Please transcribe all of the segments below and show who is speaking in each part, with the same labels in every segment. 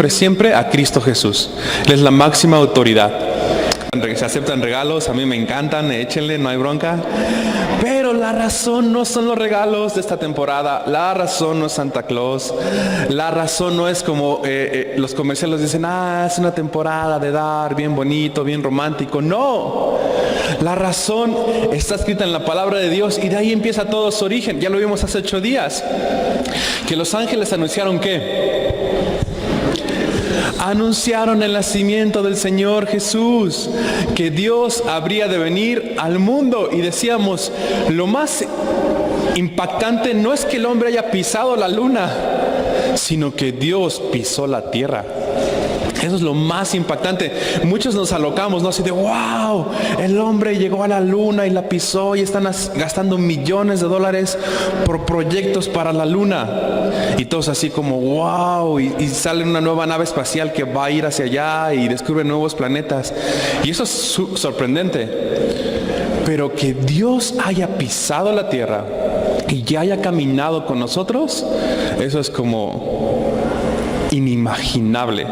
Speaker 1: siempre a Cristo Jesús. Él es la máxima autoridad. Se aceptan regalos, a mí me encantan, échenle, no hay bronca. Pero la razón no son los regalos de esta temporada, la razón no es Santa Claus, la razón no es como los comerciales dicen, es una temporada de dar, bien bonito, bien romántico. No, la razón está escrita en la palabra de Dios y de ahí empieza todo su origen. Ya lo vimos hace 8 días, que los ángeles anunciaron ¿qué? Anunciaron el nacimiento del Señor Jesús, que Dios habría de venir al mundo. Y decíamos, lo más impactante no es que el hombre haya pisado la luna, sino que Dios pisó la tierra. Eso es lo más impactante. Muchos nos alocamos, ¿no? Así de, wow, el hombre llegó a la luna y la pisó y están gastando millones de dólares por proyectos para la luna. Y todos así como, wow, y sale una nueva nave espacial que va a ir hacia allá y descubre nuevos planetas. Y eso es sorprendente. Pero que Dios haya pisado la tierra y ya haya caminado con nosotros, eso es como inimaginable.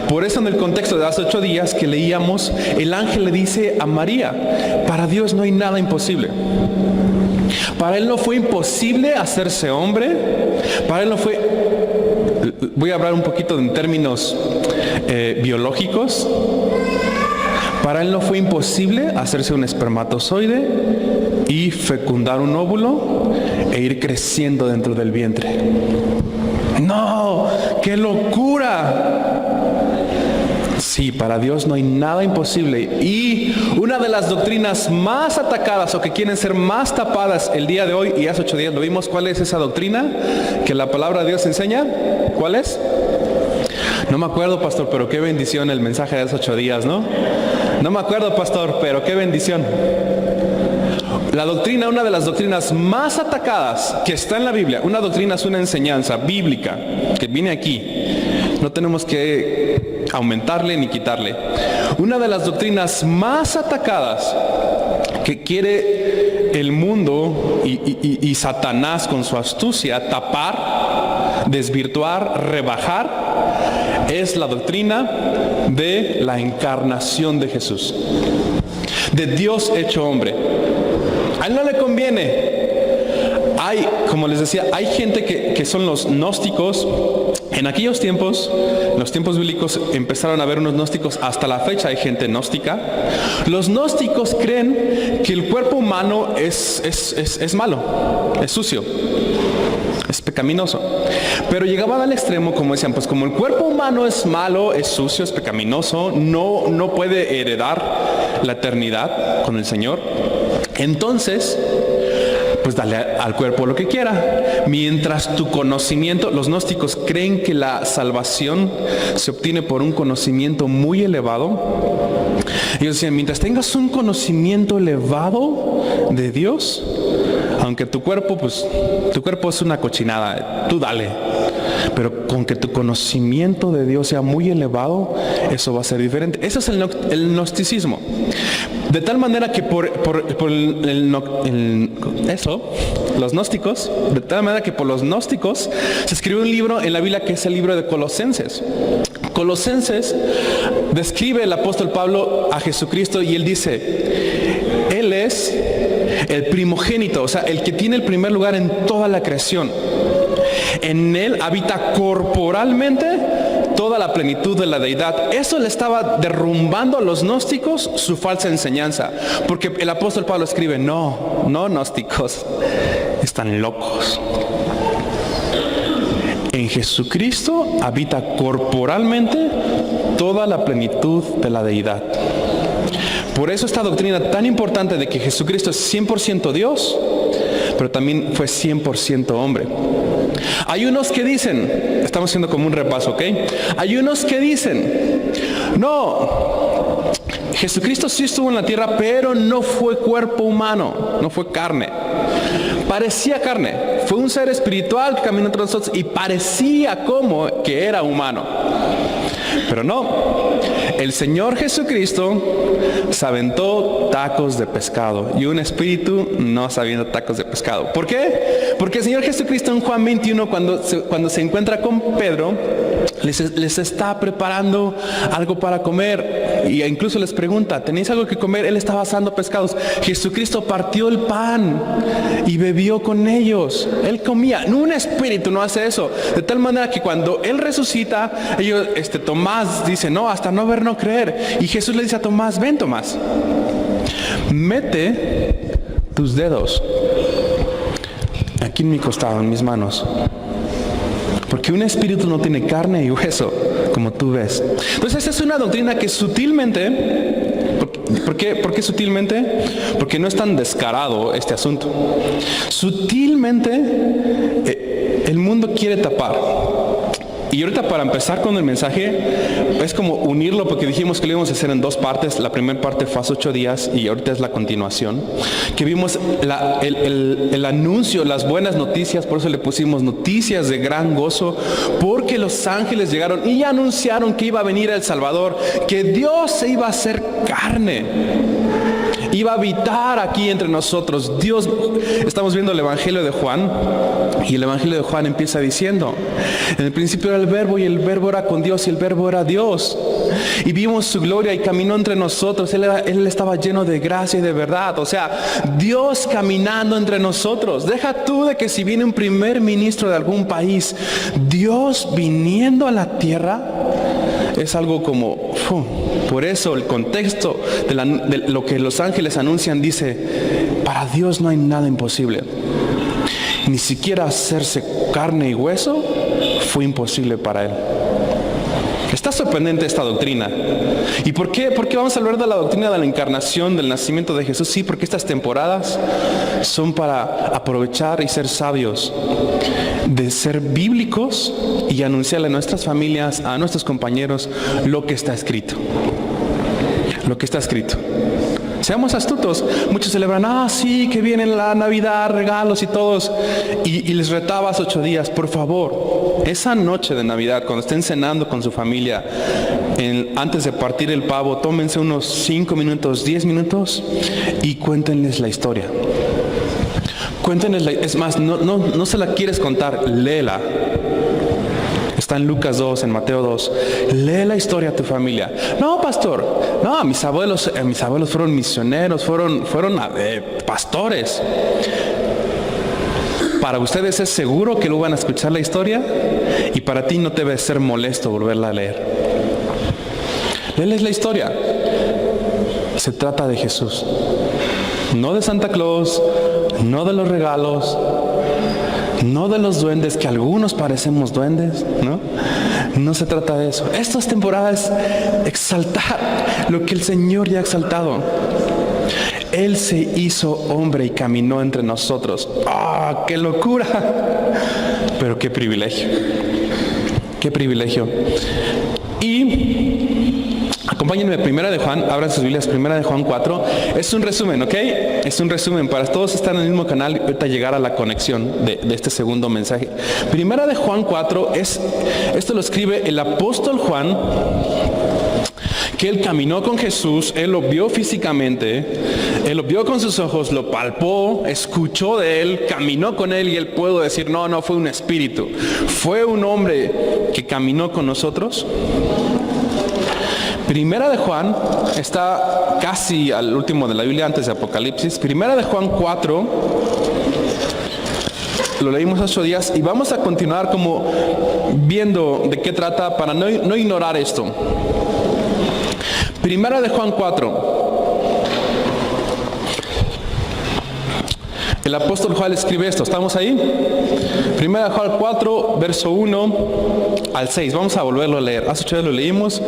Speaker 1: Por eso en el contexto de hace 8 días que leíamos, el ángel le dice a María, para Dios no hay nada imposible. Para Él no fue imposible hacerse hombre. Para Él no fue, voy a hablar un poquito en términos biológicos. Para Él no fue imposible hacerse un espermatozoide y fecundar un óvulo e ir creciendo dentro del vientre. ¡No! ¡Qué locura! Sí, para Dios no hay nada imposible. Y una de las doctrinas más atacadas o que quieren ser más tapadas el día de hoy, y hace 8 días lo vimos, ¿cuál es esa doctrina que la palabra de Dios enseña? ¿Cuál es? No me acuerdo, pastor, pero qué bendición el mensaje de hace 8 días, ¿no? No me acuerdo, pastor, pero qué bendición. La doctrina, una de las doctrinas más atacadas que está en la Biblia, una doctrina es una enseñanza bíblica que viene aquí. No tenemos que aumentarle ni quitarle. Una de las doctrinas más atacadas que quiere el mundo y Satanás con su astucia tapar, desvirtuar, rebajar, es la doctrina de la encarnación de Jesús, de Dios hecho hombre. A Él no le conviene. Hay, como les decía, hay gente que son los gnósticos. En aquellos tiempos, en los tiempos bíblicos, empezaron a haber unos gnósticos. Hasta la fecha hay gente gnóstica. Los gnósticos creen que el cuerpo humano es malo, es sucio, es pecaminoso. Pero llegaban al extremo, como decían, pues como el cuerpo humano es malo, es sucio, es pecaminoso, no puede heredar la eternidad con el Señor. Entonces, pues dale al cuerpo lo que quiera. Mientras tu conocimiento, los gnósticos creen que la salvación se obtiene por un conocimiento muy elevado. Ellos decían, mientras tengas un conocimiento elevado de Dios, aunque tu cuerpo es una cochinada, tú dale. Pero con que tu conocimiento de Dios sea muy elevado, eso va a ser diferente. Eso es el gnosticismo. De tal manera que los gnósticos, de tal manera que por los gnósticos se escribió un libro en la Biblia que es el libro de Colosenses. Colosenses describe el apóstol Pablo a Jesucristo y él dice, Él es el primogénito, o sea, el que tiene el primer lugar en toda la creación. En Él habita corporalmente toda la plenitud de la deidad. Eso le estaba derrumbando a los gnósticos su falsa enseñanza. Porque el apóstol Pablo escribe, no gnósticos, están locos. En Jesucristo habita corporalmente toda la plenitud de la deidad. Por eso esta doctrina tan importante de que Jesucristo es 100% Dios, pero también fue 100% hombre. Hay unos que dicen, estamos haciendo como un repaso, ¿ok? Hay unos que dicen, no, Jesucristo sí estuvo en la tierra, pero no fue cuerpo humano, no fue carne. Parecía carne, fue un ser espiritual que caminó entre nosotros y parecía como que era humano. Pero no, el Señor Jesucristo se aventó tacos de pescado y un espíritu no se avienta tacos de pescado. ¿Por qué? Porque el Señor Jesucristo en Juan 21, cuando se encuentra con Pedro, les está preparando algo para comer y incluso les pregunta, ¿tenéis algo que comer? Él estaba asando pescados. Jesucristo partió el pan y bebió con ellos. Él comía. No, un espíritu no hace eso. De tal manera que cuando Él resucita, Tomás dice, no, hasta no ver, no creer. Y Jesús le dice a Tomás, ven Tomás, mete tus dedos aquí en mi costado, en mis manos. Porque un espíritu no tiene carne y hueso, como tú ves. Entonces esa es una doctrina que sutilmente, ¿por qué sutilmente? Porque no es tan descarado este asunto. Sutilmente el mundo quiere tapar. Y ahorita para empezar con el mensaje, es como unirlo porque dijimos que lo íbamos a hacer en dos partes. La primera parte fue hace 8 días y ahorita es la continuación. Que vimos el anuncio, las buenas noticias, por eso le pusimos noticias de gran gozo, porque los ángeles llegaron y anunciaron que iba a venir el Salvador, que Dios se iba a hacer carne. Iba a habitar aquí entre nosotros. Dios, estamos viendo el Evangelio de Juan y el Evangelio de Juan empieza diciendo, en el principio era el Verbo y el Verbo era con Dios y el Verbo era Dios. Y vimos su gloria y caminó entre nosotros. Él estaba lleno de gracia y de verdad. O sea, Dios caminando entre nosotros. Deja tú de que si viene un primer ministro de algún país, Dios viniendo a la tierra, es algo como... Por eso el contexto de lo que los ángeles anuncian dice, para Dios no hay nada imposible. Ni siquiera hacerse carne y hueso fue imposible para Él. Está sorprendente esta doctrina. ¿Y por qué? Porque vamos a hablar de la doctrina de la encarnación, del nacimiento de Jesús. Sí, porque estas temporadas son para aprovechar y ser sabios, de ser bíblicos y anunciarle a nuestras familias, a nuestros compañeros, lo que está escrito. Lo que está escrito. Seamos astutos. Muchos celebran, sí, que viene la Navidad, regalos y todos. Y les retabas 8 días. Por favor, esa noche de Navidad, cuando estén cenando con su familia, antes de partir el pavo, tómense unos 5 minutos, 10 minutos y cuéntenles la historia. Cuéntenles, es más, no se la quieres contar, léela. Está en Lucas 2, en Mateo 2. Lee la historia a tu familia. No, pastor. No, mis abuelos fueron misioneros, fueron pastores. Para ustedes es seguro que lo van a escuchar la historia y para ti no debe ser molesto volverla a leer. Léeles la historia. Se trata de Jesús. No de Santa Claus, no de los regalos, no de los duendes, que algunos parecemos duendes, ¿no? No se trata de eso. Estas temporadas exaltar lo que el Señor ya ha exaltado. Él se hizo hombre y caminó entre nosotros. ¡Ah, qué locura! Pero qué privilegio. Qué privilegio. Y acompáñenme, Primera de Juan, abran sus Biblias, Primera de Juan 4. Es un resumen, ¿ok? Es un resumen para todos estar en el mismo canal y ahorita llegar a la conexión de este segundo mensaje. Primera de Juan 4, esto lo escribe el apóstol Juan, que él caminó con Jesús, él lo vio físicamente, él lo vio con sus ojos, lo palpó, escuchó de él, caminó con él y él pudo decir, no fue un espíritu, fue un hombre que caminó con nosotros. Primera de Juan está casi al último de la Biblia antes de Apocalipsis. Primera de Juan 4, lo leímos hace 8 días y vamos a continuar como viendo de qué trata para no ignorar esto. Primera de Juan 4. El apóstol Juan escribe esto, ¿estamos ahí? Primera de Juan 4, verso 1 al 6. Vamos a volverlo a leer. Hace 8 días lo leímos,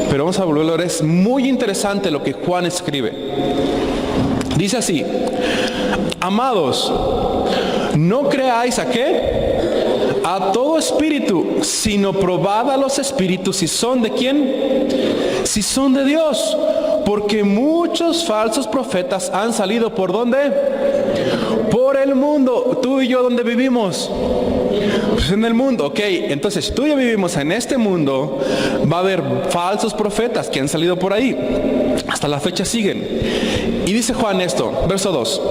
Speaker 1: pero vamos a volverlo a leer. Es muy interesante lo que Juan escribe. Dice así: amados, no creáis ¿a qué? A todo espíritu, sino probad a los espíritus si son de quién, si son de Dios, porque muchos falsos profetas han salido. ¿Por dónde? Por por el mundo. Tú y yo, ¿dónde vivimos? Pues en el mundo. Ok, entonces tú y yo vivimos en este mundo. Va a haber falsos profetas que han salido por ahí. Hasta la fecha siguen. Y dice Juan esto, verso 2.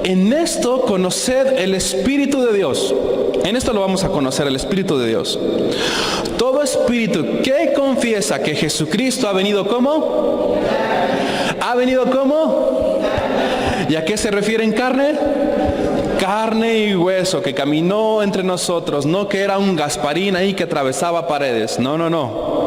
Speaker 1: En esto conoced el Espíritu de Dios. En esto lo vamos a conocer, el Espíritu de Dios. Todo espíritu que confiesa que Jesucristo ha venido ¿cómo? ¿Ha venido cómo? ¿Y a qué se refiere en carne? Carne y hueso, que caminó entre nosotros, no que era un Gasparín ahí que atravesaba paredes. No, no, no.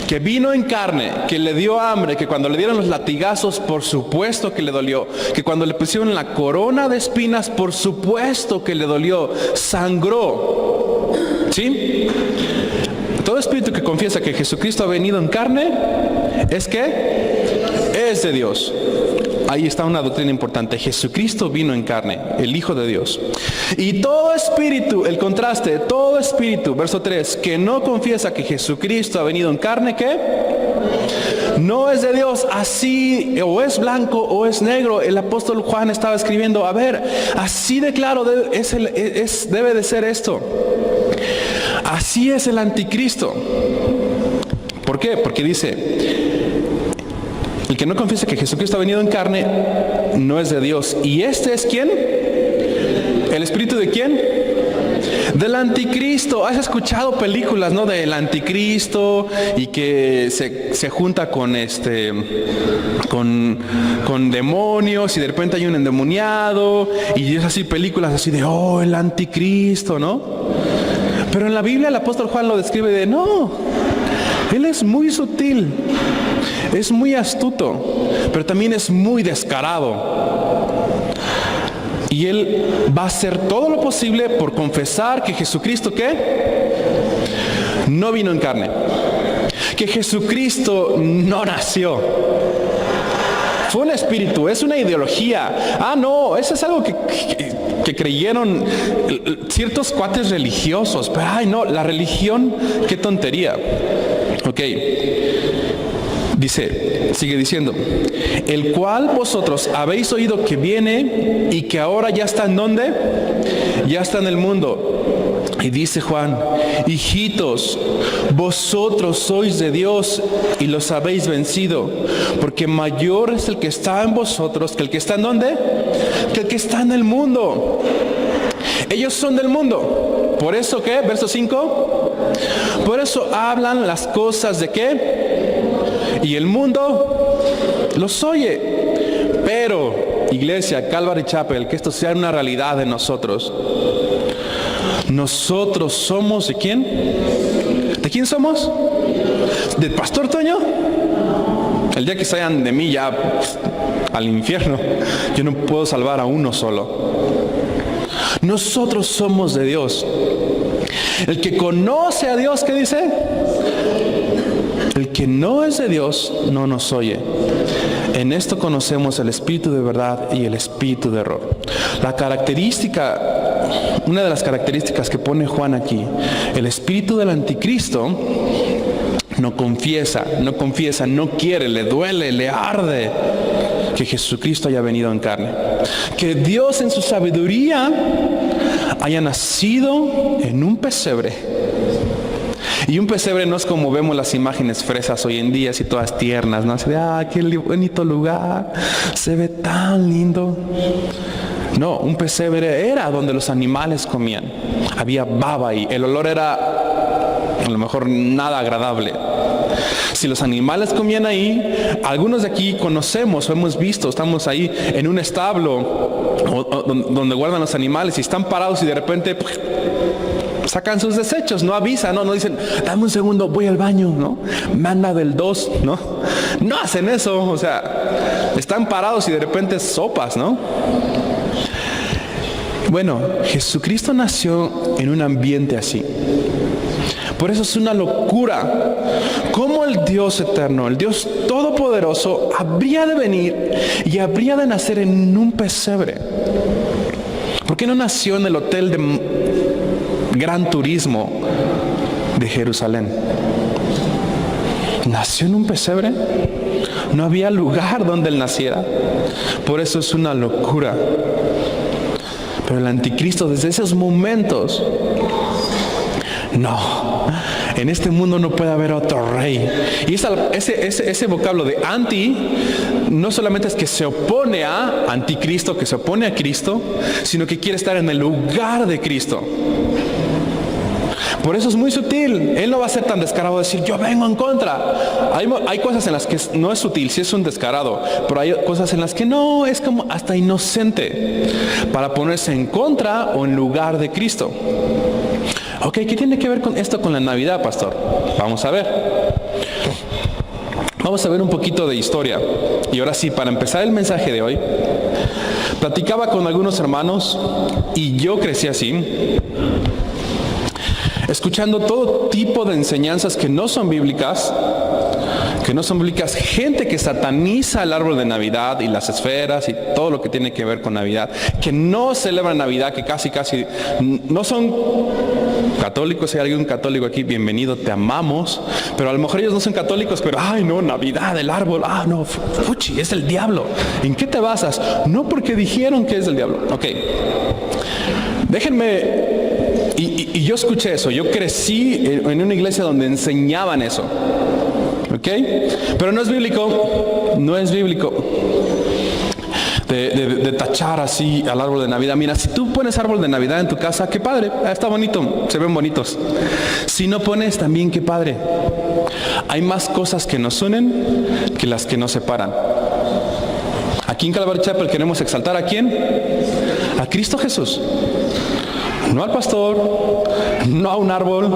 Speaker 1: Que vino en carne, que le dio hambre, que cuando le dieron los latigazos, por supuesto que le dolió. Que cuando le pusieron la corona de espinas, por supuesto que le dolió. Sangró. ¿Sí? Todo espíritu que confiesa que Jesucristo ha venido en carne, ¿es qué? Es de Dios. Ahí está una doctrina importante. Jesucristo vino en carne, el Hijo de Dios. Y todo espíritu, el contraste, todo espíritu, verso 3, que no confiesa que Jesucristo ha venido en carne, ¿qué? No es de Dios. Así, o es blanco o es negro. El apóstol Juan estaba escribiendo, a ver, así de claro debe de ser esto. Así es el anticristo. ¿Por qué? Porque dice, el que no confiesa que Jesucristo ha venido en carne no es de Dios. ¿Y este es quién? ¿El espíritu de quién? Del anticristo. ¿Has escuchado películas, no? Del anticristo y que se junta con demonios y de repente hay un endemoniado y es así, películas así de, oh, el anticristo, ¿no? Pero en la Biblia el apóstol Juan lo describe de, no, él es muy sutil. Es muy astuto, pero también es muy descarado. Y él va a hacer todo lo posible por confesar que Jesucristo, ¿qué? No vino en carne. Que Jesucristo no nació. Fue un espíritu, es una ideología. Ah, no, eso es algo que creyeron ciertos cuates religiosos. Pero, ay, no, la religión, qué tontería. Ok. Dice, sigue diciendo, el cual vosotros habéis oído que viene y que ahora ya está en ¿dónde? Ya está en el mundo. Y dice Juan, hijitos, vosotros sois de Dios y los habéis vencido, porque mayor es el que está en vosotros que el que está en ¿dónde? Que el que está en el mundo. Ellos son del mundo. ¿Por eso qué? Verso 5. Por eso hablan las cosas de ¿qué? Y el mundo los oye. Pero, iglesia, Calvary Chapel, que esto sea una realidad de nosotros. Nosotros somos ¿de quién? ¿De quién somos? ¿Del pastor Toño? El día que salgan de mí ya al infierno, yo no puedo salvar a uno solo. Nosotros somos de Dios. El que conoce a Dios, ¿qué dice? El que no es de Dios no nos oye. En esto conocemos el espíritu de verdad y el espíritu de error. Una de las características que pone Juan aquí, el espíritu del anticristo no confiesa, no quiere, le duele, le arde que Jesucristo haya venido en carne. Que Dios en su sabiduría haya nacido en un pesebre. Y un pesebre no es como vemos las imágenes fresas hoy en día, así todas tiernas, ¿no? Así de, qué bonito lugar, se ve tan lindo. No, un pesebre era donde los animales comían. Había baba ahí, el olor era a lo mejor nada agradable. Si los animales comían ahí, algunos de aquí conocemos o hemos visto, estamos ahí en un establo donde guardan los animales y están parados y de repente sacan sus desechos, no avisan, no dicen, dame un segundo, voy al baño, ¿no? Manda del 2, ¿no? No hacen eso, o sea, están parados y de repente sopas, ¿no? Bueno, Jesucristo nació en un ambiente así. Por eso es una locura. ¿Cómo el Dios eterno, el Dios todopoderoso, habría de venir y habría de nacer en un pesebre? ¿Por qué no nació en el hotel de Gran Turismo de Jerusalén? ¿Nació en un pesebre? No había lugar donde él naciera. Por eso es una locura. Pero el anticristo desde esos momentos, no, en este mundo no puede haber otro rey. Y ese vocablo de anti no solamente es que se opone a anticristo, que se opone a Cristo, sino que quiere estar en el lugar de Cristo. Por eso es muy sutil. Él no va a ser tan descarado de decir, yo vengo en contra. Hay cosas en las que no es sutil, sí es un descarado, pero hay cosas en las que no, es como hasta inocente, para ponerse en contra o en lugar de Cristo. Ok, ¿qué tiene que ver con esto con la Navidad, pastor? Vamos a ver. Vamos a ver un poquito de historia. Y ahora sí, para empezar el mensaje de hoy, platicaba con algunos hermanos y yo crecí así, escuchando todo tipo de enseñanzas que no son bíblicas, gente que sataniza el árbol de Navidad y las esferas y todo lo que tiene que ver con Navidad, que no celebran Navidad, que casi no son católicos. Si hay algún católico aquí, bienvenido, te amamos, pero a lo mejor ellos no son católicos, pero ay no, Navidad, el árbol, no, fuchi, es el diablo. ¿En qué te basas? No, porque dijeron que es del diablo. Ok, déjenme. Y yo escuché eso, yo crecí en una iglesia donde enseñaban eso, ¿ok? Pero no es bíblico, de tachar así al árbol de Navidad. Mira, si tú pones árbol de Navidad en tu casa, qué padre, está bonito, se ven bonitos. Si no pones, también qué padre. Hay más cosas que nos unen que las que nos separan. Aquí en Calvary Chapel queremos exaltar ¿a quién? A Cristo Jesús. No al pastor, no a un árbol,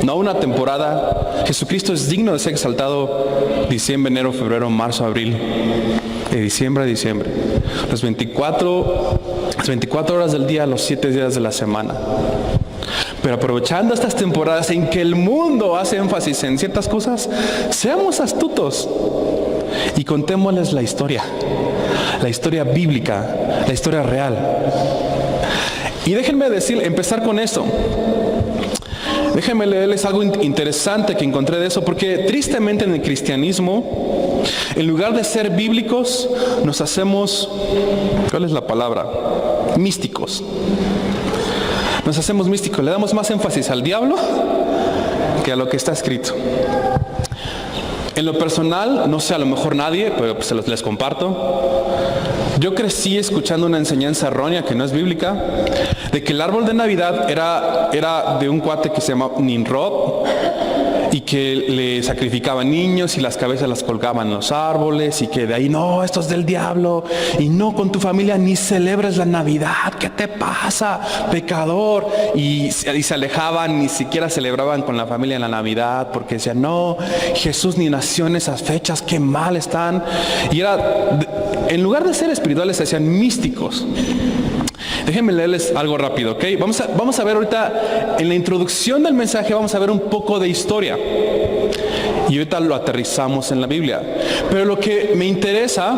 Speaker 1: no a una temporada. Jesucristo es digno de ser exaltado diciembre, enero, febrero, marzo, abril, de diciembre a diciembre. Las 24 horas del día, los 7 días de la semana. Pero aprovechando estas temporadas en que el mundo hace énfasis en ciertas cosas, seamos astutos y contémosles la historia bíblica, la historia real. Y déjenme empezar con esto. Déjenme leerles algo interesante que encontré de eso, porque tristemente en el cristianismo, en lugar de ser bíblicos, nos hacemos, ¿cuál es la palabra? Místicos. Nos hacemos místicos, le damos más énfasis al diablo que a lo que está escrito. En lo personal, no sé, a lo mejor nadie, pero pues les comparto. Yo crecí escuchando una enseñanza errónea que no es bíblica, de que el árbol de Navidad era de un cuate que se llama Nimrod y que le sacrificaban niños y las cabezas las colgaban en los árboles, y que de ahí, no, esto es del diablo, y no, con tu familia ni celebres la Navidad, ¿qué te pasa, pecador? Y se alejaban, ni siquiera celebraban con la familia la Navidad, porque decían, no, Jesús ni nació en esas fechas, qué mal están. Y en lugar de ser espirituales, se hacían místicos. Déjenme leerles algo rápido, ¿ok? Vamos a ver ahorita, en la introducción del mensaje, vamos a ver un poco de historia. Y ahorita lo aterrizamos en la Biblia. Pero lo que me interesa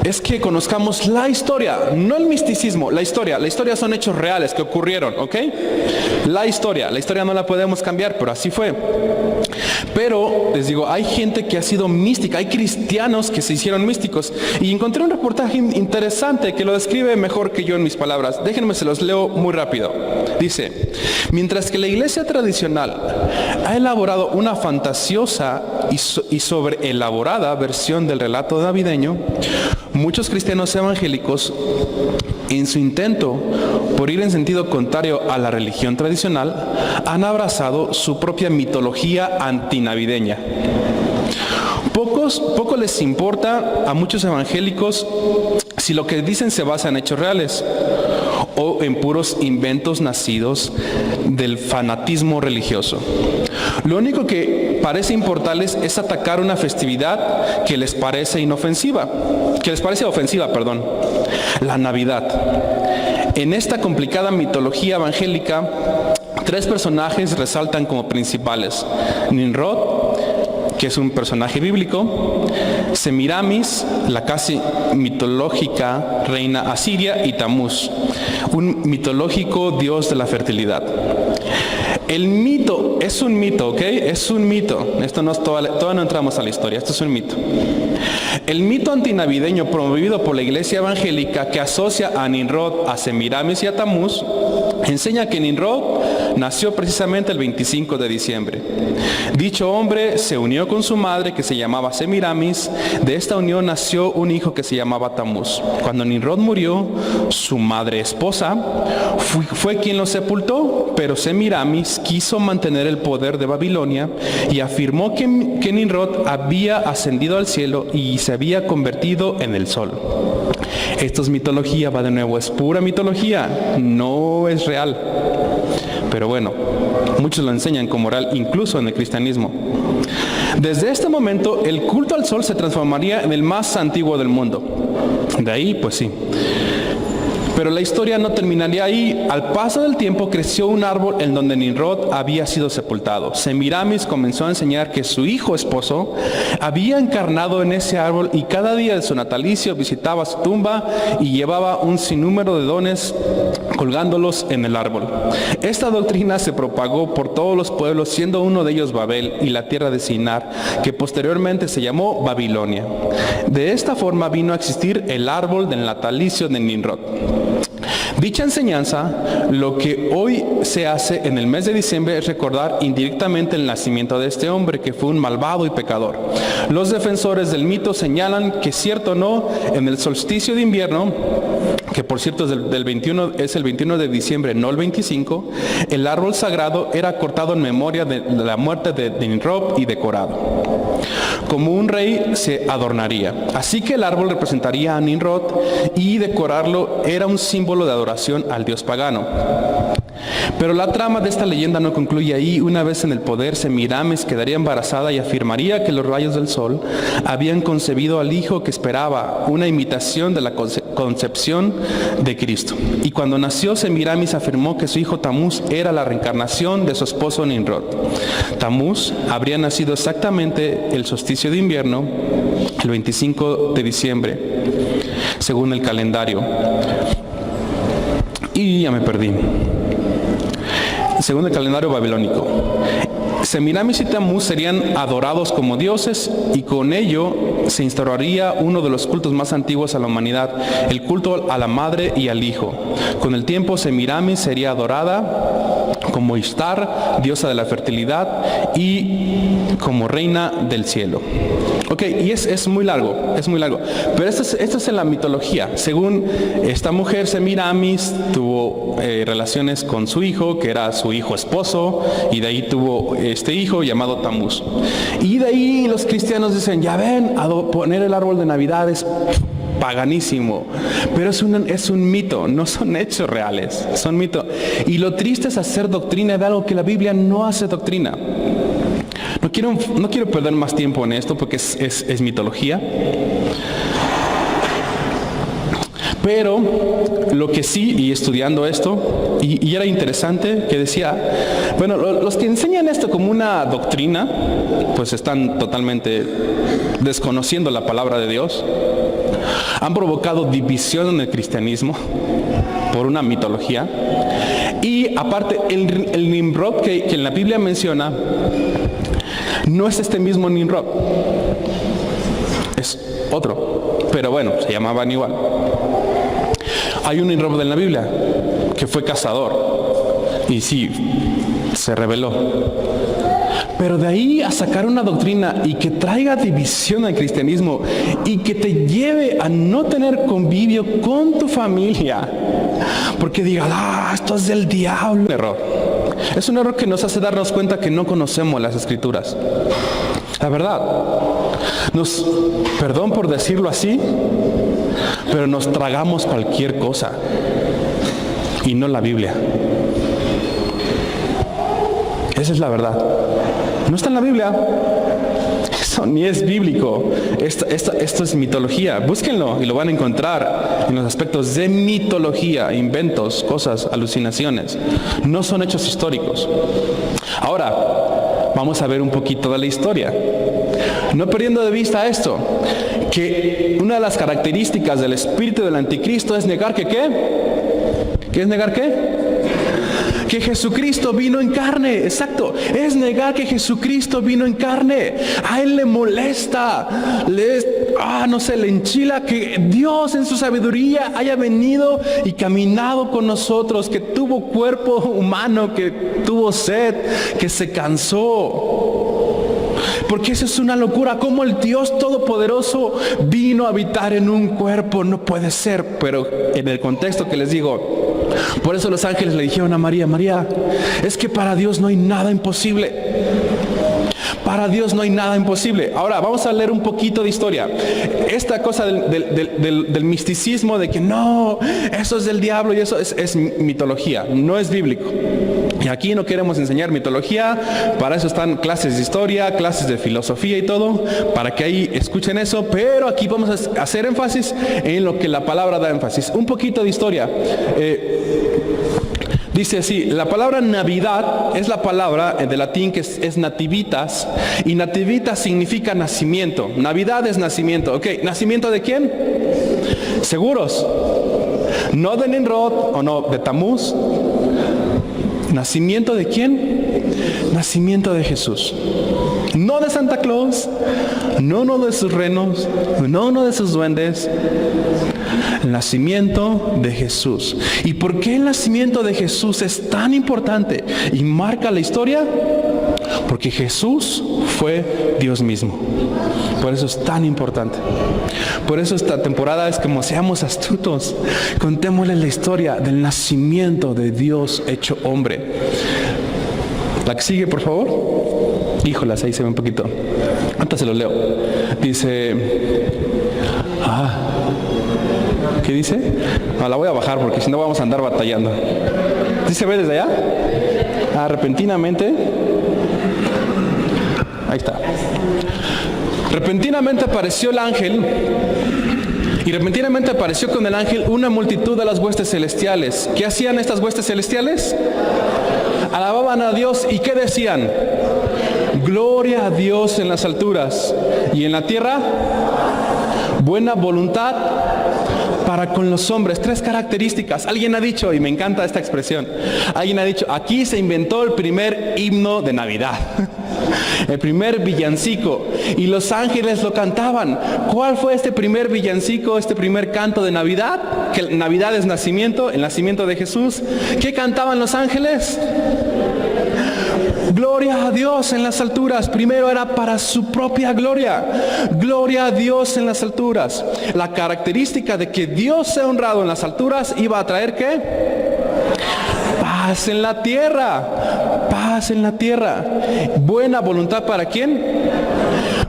Speaker 1: es que conozcamos la historia, no el misticismo, la historia. La historia son hechos reales que ocurrieron, ¿ok? La historia no la podemos cambiar, pero así fue. Pero, les digo, hay gente que ha sido mística, hay cristianos que se hicieron místicos. Y encontré un reportaje interesante que lo describe mejor que yo en mis palabras. Déjenme, se los leo muy rápido. Dice, mientras que la iglesia tradicional ha elaborado una fantasiosa y sobreelaborada versión del relato navideño, muchos cristianos evangélicos, en su intento por ir en sentido contrario a la religión tradicional, han abrazado su propia mitología antinavideña. Poco les importa a muchos evangélicos si lo que dicen se basa en hechos reales o en puros inventos nacidos del fanatismo religioso. Lo único que parece importarles es atacar una festividad que les parece ofensiva, la Navidad. En esta complicada mitología evangélica, 3 personajes resaltan como principales: Nimrod, que es un personaje bíblico; Semiramis, la casi mitológica reina asiria; y Tamuz, un mitológico dios de la fertilidad. El mito es un mito, ¿ok? Es un mito. Esto no es todavía no entramos a la historia, esto es un mito. El mito antinavideño promovido por la iglesia evangélica que asocia a Nimrod, a Semiramis y a Tamuz, enseña que Nimrod nació precisamente el 25 de diciembre. Dicho hombre se unió con su madre que se llamaba Semiramis. De esta unión nació un hijo que se llamaba Tamuz. Cuando Nimrod murió, su madre esposa fue quien lo sepultó, pero Semiramis quiso mantener el poder de Babilonia y afirmó que Nimrod había ascendido al cielo y se había convertido en el sol. Esto es mitología, va de nuevo, es pura mitología, no es real. Pero bueno, muchos lo enseñan como real, incluso en el cristianismo. Desde este momento, el culto al sol se transformaría en el más antiguo del mundo. De ahí, pues sí. Pero la historia no terminaría ahí. Al paso del tiempo creció un árbol en donde Nimrod había sido sepultado. Semiramis comenzó a enseñar que su hijo esposo había encarnado en ese árbol y cada día de su natalicio visitaba su tumba y llevaba un sinnúmero de dones colgándolos en el árbol. Esta doctrina se propagó por todos los pueblos, siendo uno de ellos Babel y la tierra de Sinar, que posteriormente se llamó Babilonia. De esta forma vino a existir el árbol del natalicio de Nimrod. Dicha enseñanza, lo que hoy se hace en el mes de diciembre es recordar indirectamente el nacimiento de este hombre que fue un malvado y pecador. Los defensores del mito señalan que, cierto o no, en el solsticio de invierno, que por cierto es el 21 de diciembre, no el 25, el árbol sagrado era cortado en memoria de la muerte de Nimrod y decorado. Como un rey se adornaría. Así que el árbol representaría a Nimrod y decorarlo era un símbolo de adoración al dios pagano. Pero la trama de esta leyenda no concluye ahí. Una vez en el poder, Semiramis quedaría embarazada y afirmaría que los rayos del sol habían concebido al hijo que esperaba, una imitación de la concepción de Cristo. Y cuando nació, Semiramis afirmó que su hijo Tamuz era la reencarnación de su esposo Nimrod. Tamuz habría nacido exactamente el solsticio de invierno, el 25 de diciembre, según el calendario. Y ya me perdí. Según el calendario babilónico, Semiramis y Tamuz serían adorados como dioses y con ello se instauraría uno de los cultos más antiguos a la humanidad, el culto a la madre y al hijo. Con el tiempo, Semiramis sería adorada como Ishtar, diosa de la fertilidad, y como reina del cielo. Ok, y es muy largo, pero esto es en la mitología. Según esta mujer, Semiramis tuvo relaciones con su hijo, que era su hijo esposo, y de ahí tuvo este hijo llamado Tamuz. Y de ahí los cristianos dicen, ya ven, poner el árbol de Navidad es paganísimo, pero es un mito, no son hechos reales, son mitos. Y lo triste es hacer doctrina de algo que la Biblia no hace doctrina. No quiero perder más tiempo en esto porque es mitología. Pero lo que sí, y estudiando esto, y era interesante que decía, bueno, los que enseñan esto como una doctrina, pues están totalmente desconociendo la palabra de Dios. Han provocado división en el cristianismo por una mitología. Y aparte, el Nimrod que en la Biblia menciona, no es este mismo Nimrod, es otro, pero bueno, se llamaban igual. Hay un Nimrod en la Biblia que fue cazador y sí, se rebeló. Pero de ahí a sacar una doctrina y que traiga división al cristianismo y que te lleve a no tener convivio con tu familia, porque digas, esto es del diablo. Un error. Es un error que nos hace darnos cuenta que no conocemos las Escrituras. La verdad, perdón por decirlo así, pero nos tragamos cualquier cosa y no la Biblia. Esa es la verdad. No está en la Biblia. Eso ni es bíblico. Esto es mitología. Búsquenlo y lo van a encontrar en los aspectos de mitología, inventos, cosas, alucinaciones. No son hechos históricos. Ahora, vamos a ver un poquito de la historia. No perdiendo de vista esto, que una de las características del espíritu del anticristo es negar que ¿qué? ¿Qué es negar qué? que Jesucristo vino en carne. Exacto, es negar que Jesucristo vino en carne. A él le molesta, le enchila que Dios en su sabiduría haya venido y caminado con nosotros, que tuvo cuerpo humano, que tuvo sed, que se cansó. Porque eso es una locura, como el Dios Todopoderoso vino a habitar en un cuerpo. No puede ser. Pero en el contexto que les digo, por eso los ángeles le dijeron a María: María, es que para Dios no hay nada imposible. Para Dios no hay nada imposible. Ahora vamos a leer un poquito de historia. Esta cosa del misticismo, de que no, eso es del diablo y eso es mitología, no es bíblico. Y aquí no queremos enseñar mitología, para eso están clases de historia, clases de filosofía y todo, para que ahí escuchen eso, pero aquí vamos a hacer énfasis en lo que la palabra da énfasis. Un poquito de historia. Dice así, la palabra Navidad es la palabra de latín que es nativitas, y nativitas significa nacimiento. Navidad es nacimiento. Ok, ¿nacimiento de quién? ¿Seguros? No de Nimrod o no de Tamuz. ¿Nacimiento de quién? Nacimiento de Jesús. No de Santa Claus, no de sus renos, no de sus duendes. El nacimiento de Jesús. ¿Y por qué el nacimiento de Jesús es tan importante y marca la historia? Porque Jesús fue Dios mismo. Por eso es tan importante. Por eso esta temporada es como seamos astutos. Contémosle la historia del nacimiento de Dios hecho hombre. La que sigue, por favor. Híjolas, ahí se ve un poquito. Antes se lo leo. Dice... ¿qué dice? No, la voy a bajar porque si no vamos a andar batallando. ¿Sí se ve desde allá? Repentinamente. Ahí está. Repentinamente apareció el ángel. Y repentinamente apareció con el ángel una multitud de las huestes celestiales. ¿Qué hacían estas huestes celestiales? Alababan a Dios. ¿Y qué decían? Gloria a Dios en las alturas. Y en la tierra, buena voluntad para con los hombres. 3 características. Alguien ha dicho, y me encanta esta expresión, alguien ha dicho, aquí se inventó el primer himno de Navidad. El primer villancico. Y los ángeles lo cantaban. ¿Cuál fue este primer villancico, este primer canto de Navidad? Que Navidad es nacimiento, el nacimiento de Jesús. ¿Qué cantaban los ángeles? Gloria a Dios en las alturas. Primero era para su propia gloria. Gloria a Dios en las alturas. La característica de que Dios sea honrado en las alturas iba a traer ¿qué? Paz en la tierra. Paz en la tierra. Buena voluntad para ¿quién?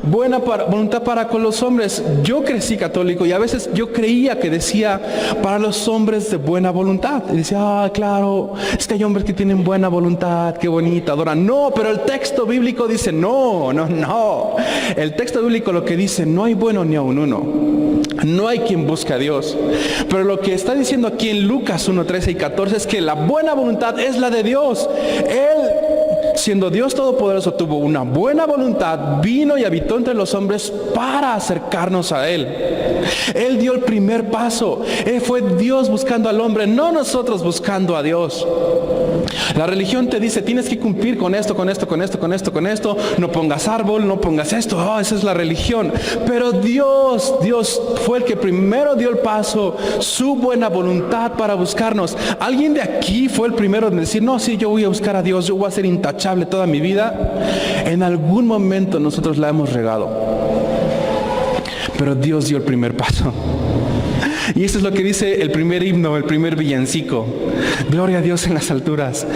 Speaker 1: Buena voluntad para con los hombres. Yo crecí católico y a veces yo creía que decía para los hombres de buena voluntad. Y decía, claro, es que hay hombres que tienen buena voluntad, qué bonita, adoran. No, pero el texto bíblico dice no. El texto bíblico lo que dice, no hay bueno ni aun uno. No hay quien busque a Dios. Pero lo que está diciendo aquí en Lucas 1, 13 y 14 es que la buena voluntad es la de Dios. Él, siendo Dios Todopoderoso, tuvo una buena voluntad, vino y habitó entre los hombres para acercarnos a Él. Él dio el primer paso. Fue Dios buscando al hombre, no nosotros buscando a Dios. La religión te dice, tienes que cumplir con esto, con esto, con esto, con esto, con esto. No pongas árbol, no pongas esto. Esa es la religión. Pero Dios fue el que primero dio el paso, su buena voluntad para buscarnos. ¿Alguien de aquí fue el primero en decir, no, sí, yo voy a buscar a Dios, yo voy a ser intachable toda mi vida? En algún momento nosotros la hemos regado. Pero Dios dio el primer paso. Y eso es lo que dice el primer himno, el primer villancico. Gloria a Dios en las alturas,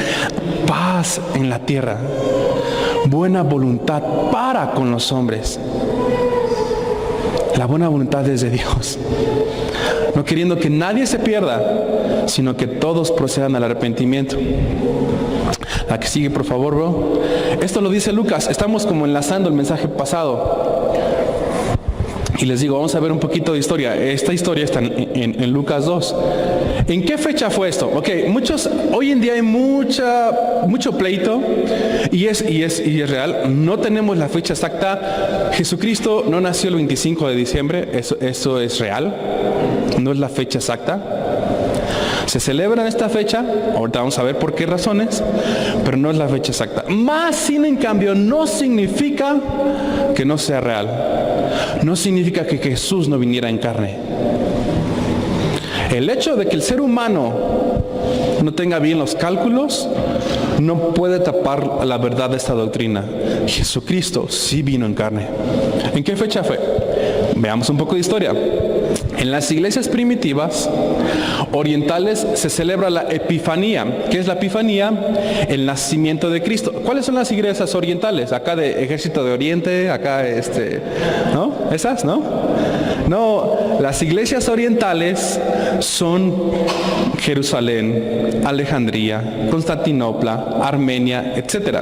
Speaker 1: paz en la tierra, buena voluntad para con los hombres. La buena voluntad es de Dios, no queriendo que nadie se pierda, sino que todos procedan al arrepentimiento. La que sigue, por favor, bro. Esto lo dice Lucas. Estamos como enlazando el mensaje pasado. Y les digo, vamos a ver un poquito de historia. Esta historia está en Lucas 2. ¿En qué fecha fue esto? Ok, hoy en día hay mucho pleito y es real. No tenemos la fecha exacta. Jesucristo no nació el 25 de diciembre. Eso es real. No es la fecha exacta. Se celebra en esta fecha, ahorita vamos a ver por qué razones, pero no es la fecha exacta. Más sin en cambio no significa que no sea real. No significa que Jesús no viniera en carne. El hecho de que el ser humano no tenga bien los cálculos no puede tapar la verdad de esta doctrina. Jesucristo sí vino en carne. ¿En qué fecha fue? Veamos un poco de historia. En las iglesias primitivas orientales se celebra la Epifanía. ¿Qué es la Epifanía? El nacimiento de Cristo. ¿Cuáles son las iglesias orientales? Acá de Ejército de Oriente, acá ¿no? ¿Esas, no? No, las iglesias orientales son Jerusalén, Alejandría, Constantinopla, Armenia, etc.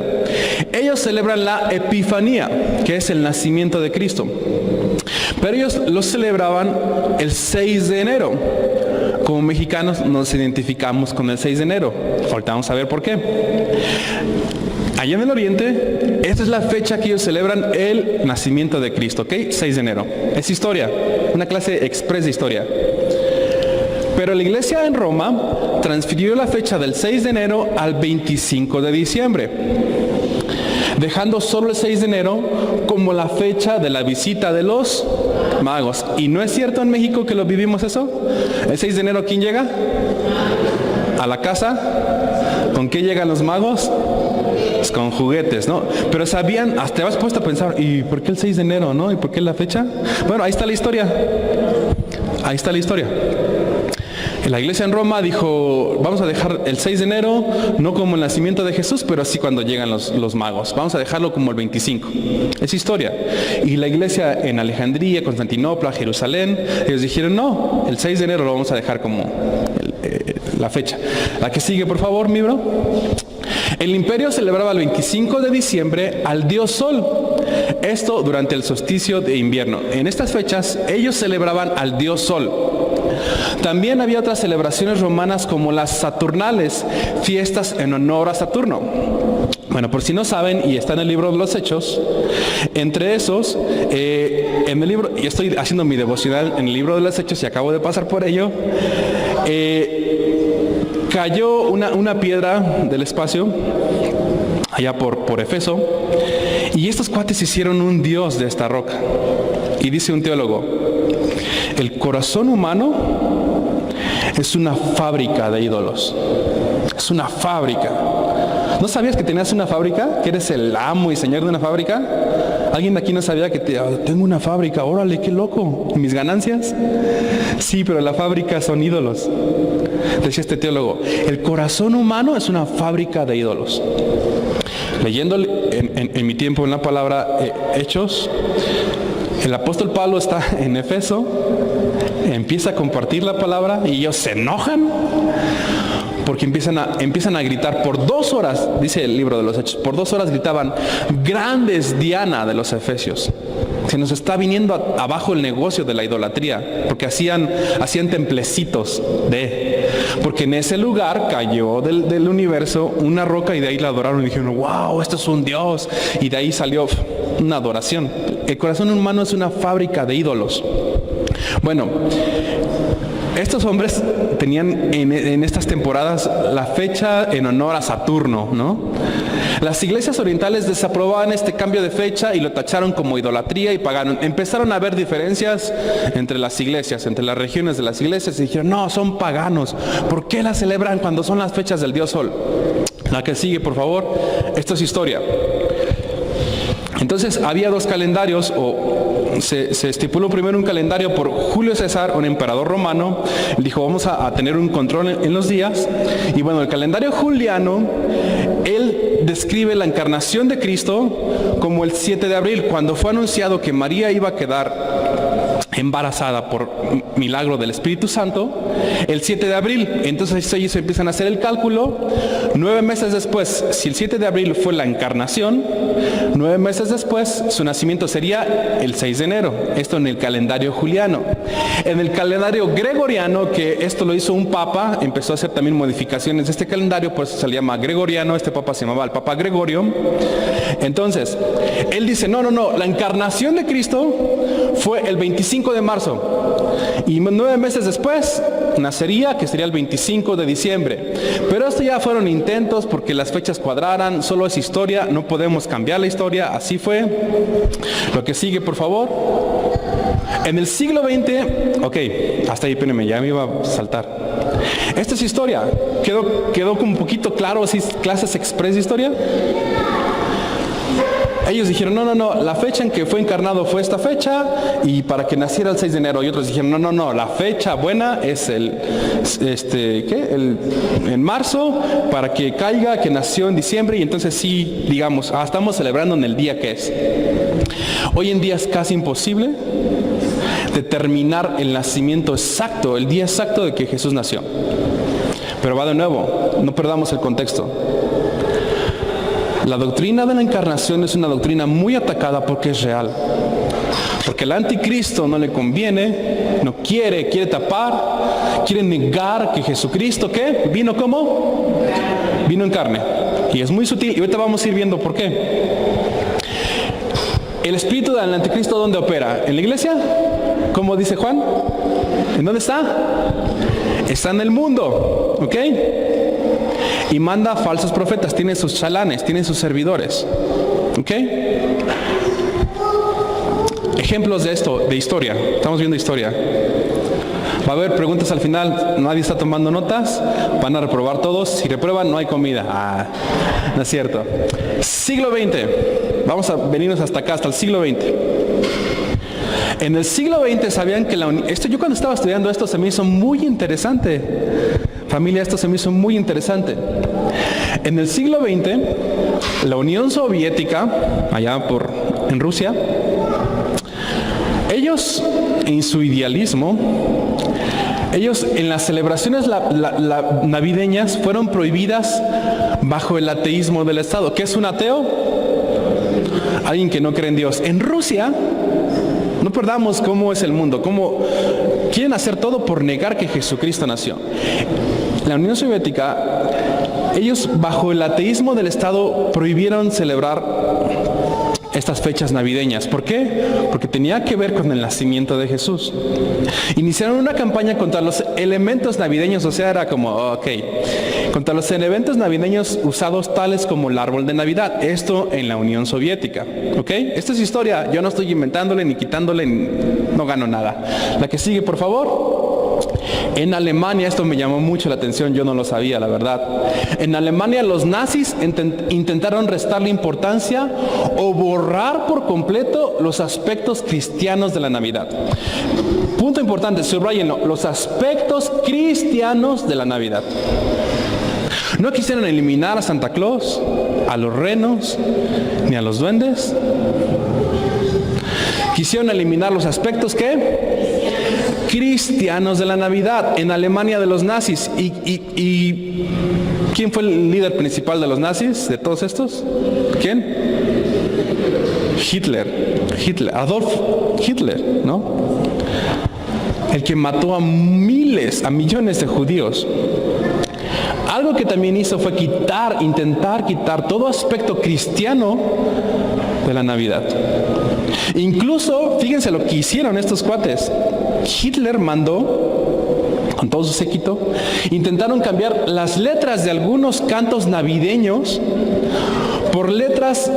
Speaker 1: Ellos celebran la Epifanía, que es el nacimiento de Cristo. Pero ellos lo celebraban el 6 de enero. Como mexicanos nos identificamos con el 6 de enero. Ahorita vamos a ver por qué. Allá en el oriente, esta es la fecha que ellos celebran el nacimiento de Cristo, ¿ok? 6 de enero. Es historia, una clase express de historia. Pero la iglesia en Roma transfirió la fecha del 6 de enero al 25 de diciembre, dejando solo el 6 de enero como la fecha de la visita de los magos. ¿Y no es cierto en México que lo vivimos eso? El 6 de enero, ¿quién llega? A la casa. ¿Con qué llegan los magos? Pues con juguetes, ¿no? Pero sabían, hasta te vas puesto a pensar, ¿y por qué el 6 de enero, no? ¿Y por qué la fecha? Bueno, ahí está la historia. Ahí está la historia. La iglesia en Roma dijo, vamos a dejar el 6 de enero, no como el nacimiento de Jesús, pero así cuando llegan los magos. Vamos a dejarlo como el 25. Es historia. Y la iglesia en Alejandría, Constantinopla, Jerusalén, ellos dijeron, no, el 6 de enero lo vamos a dejar como la fecha. La que sigue, por favor, mi bro. El imperio celebraba el 25 de diciembre al dios Sol. Esto durante el solsticio de invierno. En estas fechas, ellos celebraban al dios Sol. También había otras celebraciones romanas como las Saturnales, fiestas en honor a Saturno. Bueno, por si no saben, y está en el libro de los Hechos, entre esos, en el libro, y estoy haciendo mi devocional en el libro de los Hechos y acabo de pasar por ello, cayó una piedra del espacio, allá por Efeso, y estos cuates hicieron un dios de esta roca. Y dice un teólogo, el corazón humano es una fábrica de ídolos. Es una fábrica. ¿No sabías que tenías una fábrica? ¿Que eres el amo y señor de una fábrica? ¿Alguien de aquí no sabía que tengo una fábrica? Órale, qué loco. ¿Y mis ganancias? Sí, pero la fábrica son ídolos. Decía este teólogo, el corazón humano es una fábrica de ídolos. Leyendo en mi tiempo en la palabra Hechos, el apóstol Pablo está en Efeso, empieza a compartir la palabra y ellos se enojan porque empiezan a gritar por 2 horas, dice el libro de los Hechos, por 2 horas gritaban, grande es Diana de los Efesios. Se nos está viniendo abajo el negocio de la idolatría, porque hacían templecitos porque en ese lugar cayó del universo una roca y de ahí la adoraron y dijeron, wow, esto es un dios, y de ahí salió una adoración. El corazón humano es una fábrica de ídolos. Bueno, estos hombres tenían en estas temporadas la fecha en honor a Saturno, ¿no? Las iglesias orientales desaprobaban este cambio de fecha y lo tacharon como idolatría y pagaron. Empezaron a haber diferencias entre las iglesias, entre las regiones de las iglesias, y dijeron, no, son paganos. ¿Por qué la celebran cuando son las fechas del dios Sol? La que sigue, por favor. Esto es historia. Entonces había 2 calendarios, se estipuló primero un calendario por Julio César, un emperador romano. Dijo, vamos a tener un control en los días. Y bueno, el calendario juliano, él describe la encarnación de Cristo como el 7 de abril, cuando fue anunciado que María iba a quedar embarazada por milagro del Espíritu Santo, el 7 de abril. Entonces ellos empiezan a hacer el cálculo. 9 meses después, si el 7 de abril fue la encarnación, 9 meses después su nacimiento sería el 6 de enero. Esto en el calendario juliano. En el calendario gregoriano, que esto lo hizo un papa, empezó a hacer también modificaciones de este calendario, por eso se le llama gregoriano. Este papa se llamaba el Papa Gregorio. Entonces él dice, no, la encarnación de Cristo fue el 25 de marzo, y 9 meses después nacería, que sería el 25 de diciembre. Pero esto ya fueron intentos porque las fechas cuadraran, solo es historia, no podemos cambiar la historia, así fue. Lo que sigue, por favor. En el siglo XX, ok, hasta ahí, espérenme, ya me iba a saltar. Esta es historia, quedó como un poquito claro, así, clases express de historia. Ellos dijeron, no, la fecha en que fue encarnado fue esta fecha y para que naciera el 6 de enero. Y otros dijeron, no, la fecha buena es en marzo para que caiga, que nació en diciembre y entonces sí, digamos, estamos celebrando en el día que es. Hoy en día es casi imposible determinar el nacimiento exacto, el día exacto de que Jesús nació. Pero va de nuevo, no perdamos el contexto. La doctrina de la encarnación es una doctrina muy atacada porque es real. Porque el anticristo no le conviene, no quiere tapar, quiere negar que Jesucristo, ¿qué? ¿Vino cómo? Vino en carne. Y es muy sutil, y ahorita vamos a ir viendo por qué. El espíritu del anticristo, ¿dónde opera? ¿En la iglesia? ¿Cómo dice Juan? ¿En dónde está? Está en el mundo, ¿ok? Y manda falsos profetas, tiene sus chalanes, tiene sus servidores. ¿Ok? Ejemplos de esto, de historia. Estamos viendo historia. Va a haber preguntas al final, nadie está tomando notas, van a reprobar todos. Si reprueban, no hay comida. No es cierto. Siglo XX. Vamos a venirnos hasta acá, hasta el siglo XX. En el siglo XX sabían que yo cuando estaba estudiando esto se me hizo muy interesante. Familia, esto se me hizo muy interesante. En el siglo XX, la Unión Soviética, en Rusia, ellos en su idealismo, ellos en las celebraciones navideñas fueron prohibidas bajo el ateísmo del Estado. ¿Qué es un ateo? Alguien que no cree en Dios. En Rusia, no perdamos cómo es el mundo, cómo quieren hacer todo por negar que Jesucristo nació. La Unión Soviética, ellos bajo el ateísmo del Estado prohibieron celebrar estas fechas navideñas. ¿Por qué? Porque tenía que ver con el nacimiento de Jesús. Iniciaron una campaña contra los elementos navideños, o sea, era como, contra los elementos navideños usados tales como el árbol de Navidad. Esto en la Unión Soviética, ¿ok? Esta es historia, yo no estoy inventándole ni quitándole, no gano nada. La que sigue, por favor. En Alemania, esto me llamó mucho la atención, yo no lo sabía, la verdad. En Alemania los nazis intentaron restarle importancia o borrar por completo los aspectos cristianos de la Navidad. Punto importante, subrayenlo, los aspectos cristianos de la Navidad. No quisieron eliminar a Santa Claus, a los renos, ni a los duendes. Quisieron eliminar los aspectos, ¿qué? Cristianos de la Navidad en Alemania de los nazis. ¿Y quién fue el líder principal de los nazis, de todos estos? ¿Quién? Hitler, Adolf Hitler, ¿no? El que mató a millones de judíos. Algo que también hizo fue intentar quitar todo aspecto cristiano de la Navidad. Incluso, fíjense lo que hicieron estos cuates. Hitler mandó, con todo su séquito, intentaron cambiar las letras de algunos cantos navideños por letras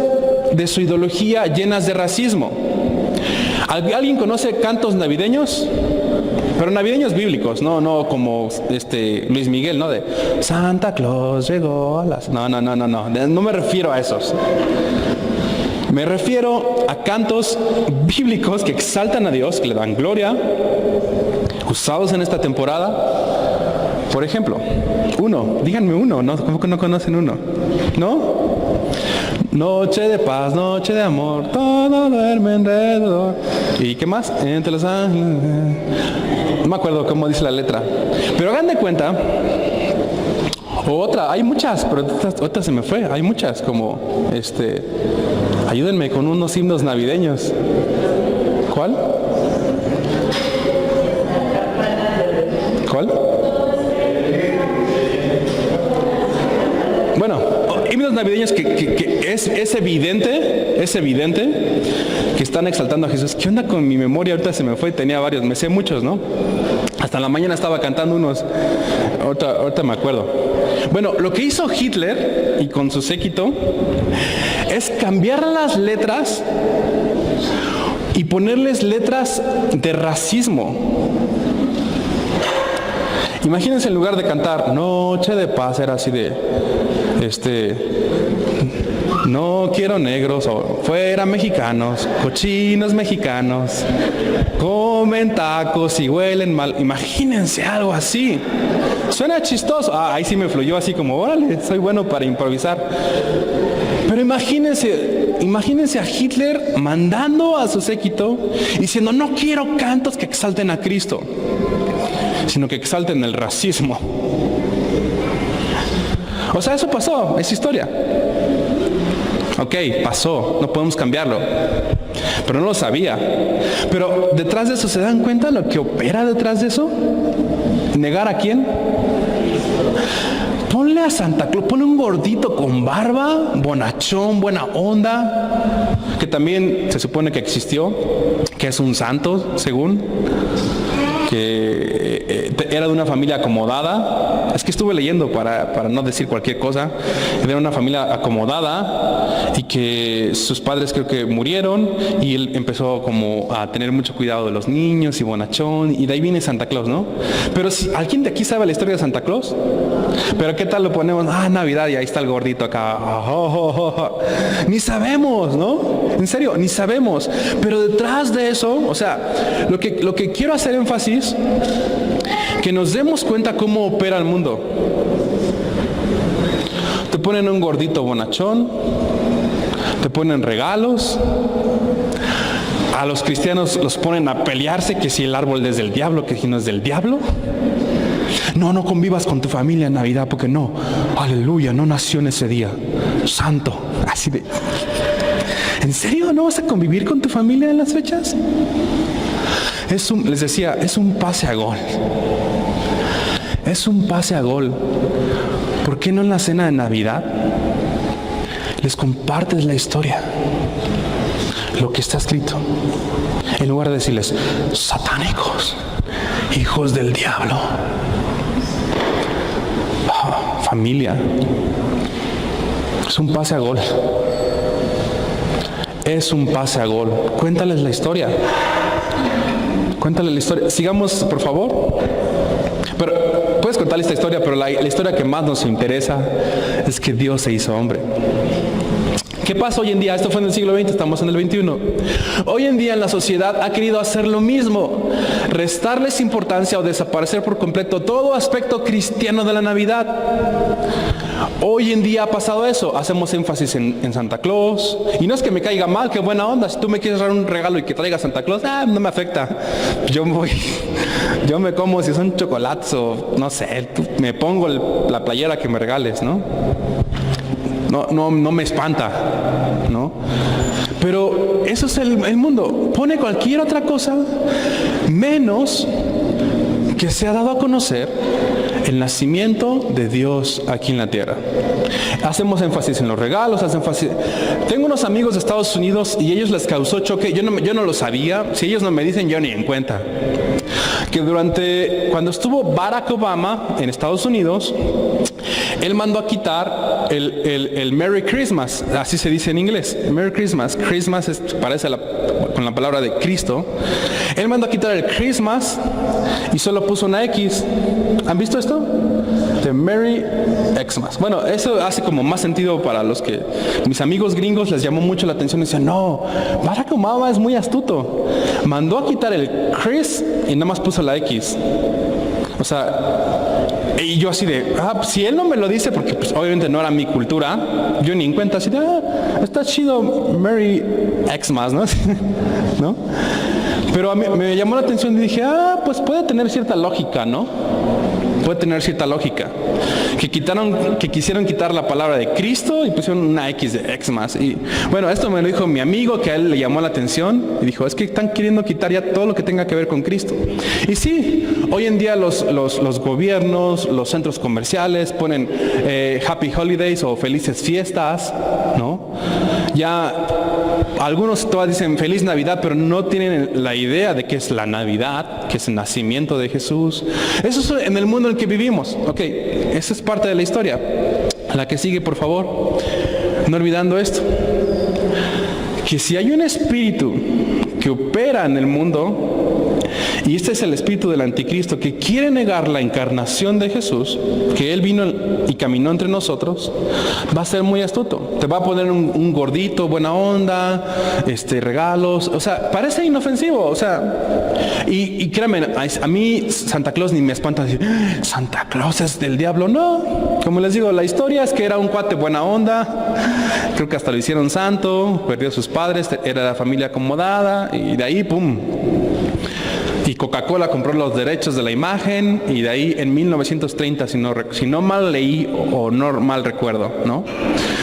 Speaker 1: de su ideología llenas de racismo. ¿Alguien conoce cantos navideños? Pero navideños bíblicos, no como Luis Miguel, ¿no? De Santa Claus llegó a las... No me refiero a esos. Me refiero a cantos bíblicos que exaltan a Dios, que le dan gloria, usados en esta temporada. Por ejemplo, díganme uno, ¿no? ¿Cómo que no conocen uno? ¿No? Noche de paz, noche de amor, todo duerme alrededor. ¿Y qué más? Entre los ángeles. No me acuerdo cómo dice la letra. Pero hagan de cuenta, hay muchas, pero otra se me fue. Hay muchas, como ayúdenme con unos himnos navideños. ¿Cuál? Bueno, himnos navideños que es evidente que están exaltando a Jesús. ¿Qué onda con mi memoria? Ahorita se me fue, tenía varios, me sé muchos, ¿no? Hasta en la mañana estaba cantando unos, ahorita me acuerdo. Bueno, lo que hizo Hitler y con su séquito es cambiar las letras y ponerles letras de racismo. Imagínense, en lugar de cantar Noche de Paz, era así de no quiero negros, o fuera mexicanos, cochinos mexicanos, comen tacos y huelen mal. Imagínense algo así. Suena chistoso. Ahí sí me fluyó así como, órale, soy bueno para improvisar. Pero imagínense a Hitler mandando a su séquito diciendo, no quiero cantos que exalten a Cristo, sino que exalten el racismo. O sea, eso pasó, es historia. Ok, pasó, no podemos cambiarlo. Pero no lo sabía. Pero detrás de eso, ¿se dan cuenta lo que opera detrás de eso? ¿Negar a quién? Ponle a Santa Claus, ponle un gordito con barba, bonachón, buena onda, que también se supone que existió, que es un santo, según, que era de una familia acomodada. Es que estuve leyendo para no decir cualquier cosa. Era una familia acomodada y que sus padres creo que murieron y él empezó como a tener mucho cuidado de los niños y bonachón, y de ahí viene Santa Claus, ¿no? Pero si alguien de aquí sabe la historia de Santa Claus, pero ¿qué tal lo ponemos? Navidad, y ahí está el gordito acá. Ni sabemos, ¿no? En serio, ni sabemos. Pero detrás de eso, o sea, lo que quiero hacer énfasis, que nos demos cuenta cómo opera el mundo. Te ponen un gordito bonachón, te ponen regalos, a los cristianos los ponen a pelearse, que si el árbol es del diablo, que si no es del diablo. No convivas con tu familia en Navidad, porque no, aleluya, no nació en ese día, santo, así de... ¿En serio no vas a convivir con tu familia en las fechas? Les decía, es un pase a gol. Es un pase a gol. ¿Por qué no en la cena de Navidad les compartes la historia, lo que está escrito, en lugar de decirles satánicos, hijos del diablo? Familia, es un pase a gol. Es un pase a gol. Cuéntales la historia. Cuéntales la historia. Sigamos, por favor. Pero puedes contar esta historia, pero la historia que más nos interesa es que Dios se hizo hombre. ¿Qué pasa hoy en día? Esto fue en el siglo XX, estamos en el XXI. Hoy en día la sociedad ha querido hacer lo mismo, restarles importancia o desaparecer por completo todo aspecto cristiano de la Navidad. Hoy en día ha pasado eso, hacemos énfasis en Santa Claus, y no es que me caiga mal, qué buena onda, si tú me quieres dar un regalo y que traiga Santa Claus, no me afecta, yo me como si son chocolates o no sé, me pongo la playera que me regales, ¿no? No me espanta, ¿no? Pero eso es el mundo. Pone cualquier otra cosa menos que se ha dado a conocer el nacimiento de Dios aquí en la tierra. Hacemos énfasis en los regalos, Tengo unos amigos de Estados Unidos y ellos les causó choque. Yo no lo sabía. Si ellos no me dicen, yo ni en cuenta. Que cuando estuvo Barack Obama en Estados Unidos, él mandó a quitar el Merry Christmas, así se dice en inglés, Merry Christmas. Christmas parece con la palabra de Cristo. Él mandó a quitar el Christmas y solo puso una X. ¿Han visto esto? De Merry Xmas. Bueno, eso hace como más sentido para mis amigos gringos les llamó mucho la atención y decían, no, Barack Obama es muy astuto. Mandó a quitar el Chris y nada más puso la X. O sea, y yo así de, si él no me lo dice, porque pues obviamente no era mi cultura, yo ni en cuenta, así de, está chido Merry Xmas, ¿no? ¿No? Pero a mí me llamó la atención y dije, pues puede tener cierta lógica, ¿no? puede tener cierta lógica. Que quisieron quitar la palabra de Cristo y pusieron una X de X más. Y bueno, esto me lo dijo mi amigo, que a él le llamó la atención y dijo, es que están queriendo quitar ya todo lo que tenga que ver con Cristo. Y sí, hoy en día los gobiernos, los centros comerciales ponen Happy Holidays o felices fiestas, ¿no? Ya algunos todavía dicen Feliz Navidad, pero no tienen la idea de qué es la Navidad, que es el nacimiento de Jesús. Eso es en el mundo en el que vivimos. Ok, esa es parte de la historia. La que sigue, por favor. No olvidando esto. Que si hay un espíritu que opera en el mundo, y este es el espíritu del anticristo, que quiere negar la encarnación de Jesús, que Él vino y caminó entre nosotros, va a ser muy astuto. Te va a poner un gordito, buena onda, regalos, o sea, parece inofensivo, o sea, y créanme, a mí Santa Claus ni me espanta decir, Santa Claus es del diablo, no. Como les digo, la historia es que era un cuate buena onda, creo que hasta lo hicieron santo, perdió a sus padres, era de familia acomodada, y de ahí, pum. Y Coca-Cola compró los derechos de la imagen, y de ahí en 1930, si no mal leí o no mal recuerdo, ¿no?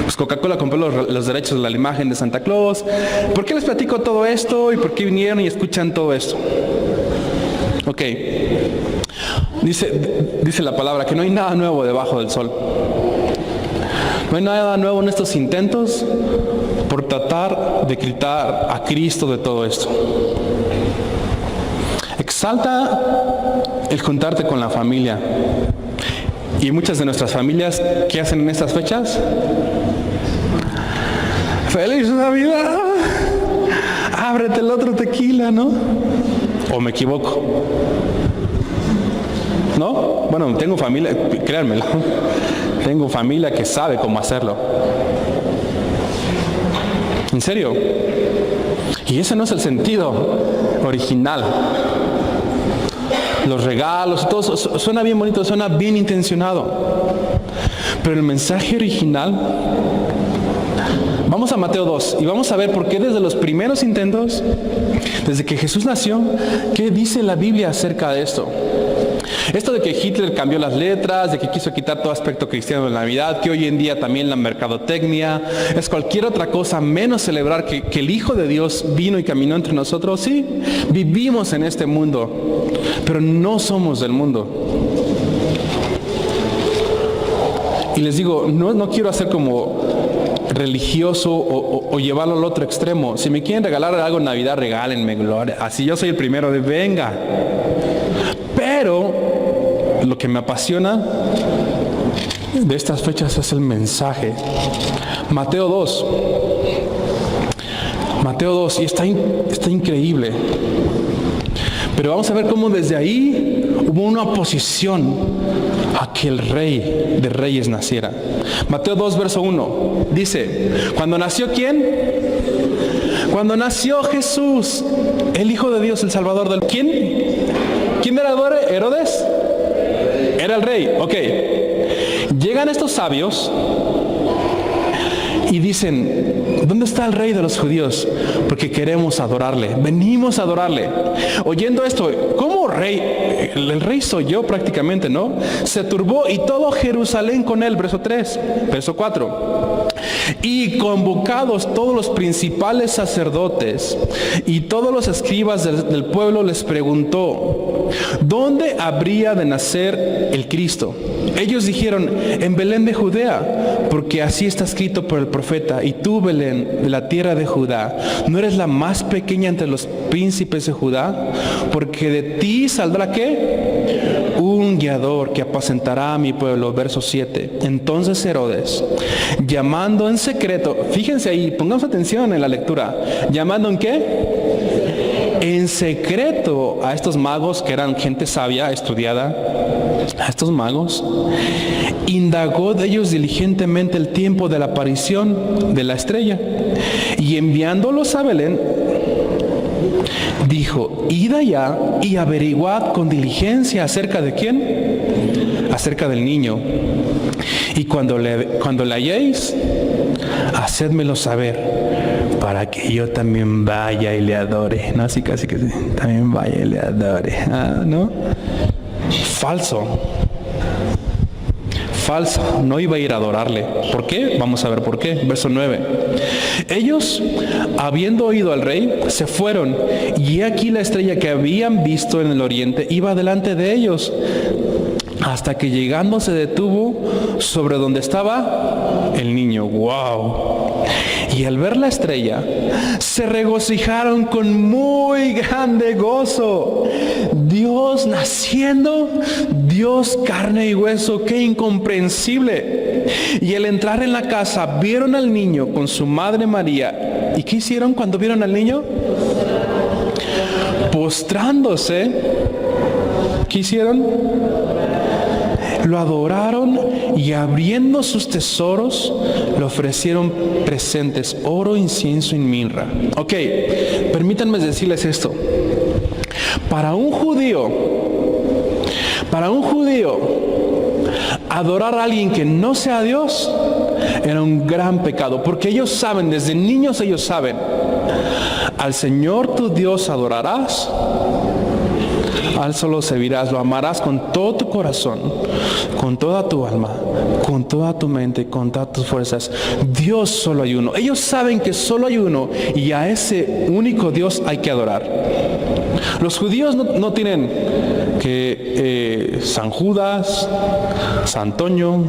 Speaker 1: Pues Coca-Cola compró los derechos de la imagen de Santa Claus. ¿Por qué les platico todo esto y por qué vinieron y escuchan todo esto? Ok. Dice la palabra que no hay nada nuevo debajo del sol. No hay nada nuevo en estos intentos por tratar de quitar a Cristo de todo esto. Exalta el juntarte con la familia. Y muchas de nuestras familias, ¿qué hacen en estas fechas? ¡Feliz Navidad! Ábrete el otro tequila, ¿no? ¿O me equivoco? ¿No? Bueno, tengo familia, créanmelo. Tengo familia que sabe cómo hacerlo. ¿En serio? Y ese no es el sentido original. Los regalos, todo suena bien bonito, suena bien intencionado. Pero el mensaje original, vamos a Mateo 2 y vamos a ver por qué desde los primeros intentos, desde que Jesús nació, ¿qué dice la Biblia acerca de esto? Esto de que Hitler cambió las letras, de que quiso quitar todo aspecto cristiano de la Navidad, que hoy en día también la mercadotecnia es cualquier otra cosa menos celebrar que el Hijo de Dios vino y caminó entre nosotros. Sí, vivimos en este mundo, pero no somos del mundo. Y les digo, no quiero hacer como religioso o llevarlo al otro extremo. Si me quieren regalar algo en Navidad, regálenme, gloria. Así yo soy el primero de venga. Pero lo que me apasiona de estas fechas es el mensaje. Mateo 2, y está increíble. Pero vamos a ver cómo desde ahí hubo una oposición a que el Rey de Reyes naciera. Mateo 2, verso 1, dice, ¿cuándo nació quién? Cuando nació Jesús, el Hijo de Dios, el Salvador del... ¿Quién era Herodes? Era el rey, ok. Llegan estos sabios y dicen, ¿dónde está el rey de los judíos? Porque queremos adorarle, venimos a adorarle. Oyendo esto, ¿cómo rey? El rey soy yo prácticamente, ¿no? Se turbó y todo Jerusalén con él, verso 3, verso 4. Y convocados todos los principales sacerdotes y todos los escribas del pueblo les preguntó, ¿dónde habría de nacer el Cristo? Ellos dijeron, en Belén de Judea, porque así está escrito por el profeta, y tú, Belén, de la tierra de Judá, ¿no eres la más pequeña entre los príncipes de Judá? Porque de ti saldrá, ¿qué? Un guiador que apacentará a mi pueblo. Verso 7. Entonces Herodes, llamando en secreto, fíjense ahí, pongamos atención en la lectura, llamando en qué? En secreto a estos magos que eran gente sabia, estudiada, a estos magos, indagó de ellos diligentemente el tiempo de la aparición de la estrella, y enviándolos a Belén, dijo, id allá y averiguad con diligencia acerca de quién, acerca del niño, y cuando le halléis, hacedmelo saber, para que yo también vaya y le adore. No, así casi que sí, también vaya y le adore. ¿No? Falso. falsa, no iba a ir a adorarle. ¿Por qué? Vamos a ver por qué. Verso 9. Ellos, habiendo oído al rey, se fueron, y he aquí la estrella que habían visto en el oriente iba delante de ellos, hasta que llegando se detuvo sobre donde estaba el niño. ¡Wow! Y al ver la estrella, se regocijaron con muy grande gozo. Dios naciendo, Dios carne y hueso, qué incomprensible. Y al entrar en la casa, vieron al niño con su madre María. ¿Y qué hicieron cuando vieron al niño? Postrándose. ¿Qué hicieron? Lo adoraron y abriendo sus tesoros le ofrecieron presentes, oro, incienso y mirra. Ok, permítanme decirles esto. Para un judío, adorar a alguien que no sea Dios era un gran pecado, porque ellos saben, desde niños ellos saben, al Señor tu Dios adorarás, a Él solo servirás, lo amarás con todo tu corazón, con toda tu alma, con toda tu mente, con todas tus fuerzas. Dios solo hay uno. Ellos saben que solo hay uno y a ese único Dios hay que adorar. Los judíos no tienen que San Judas, San Toño,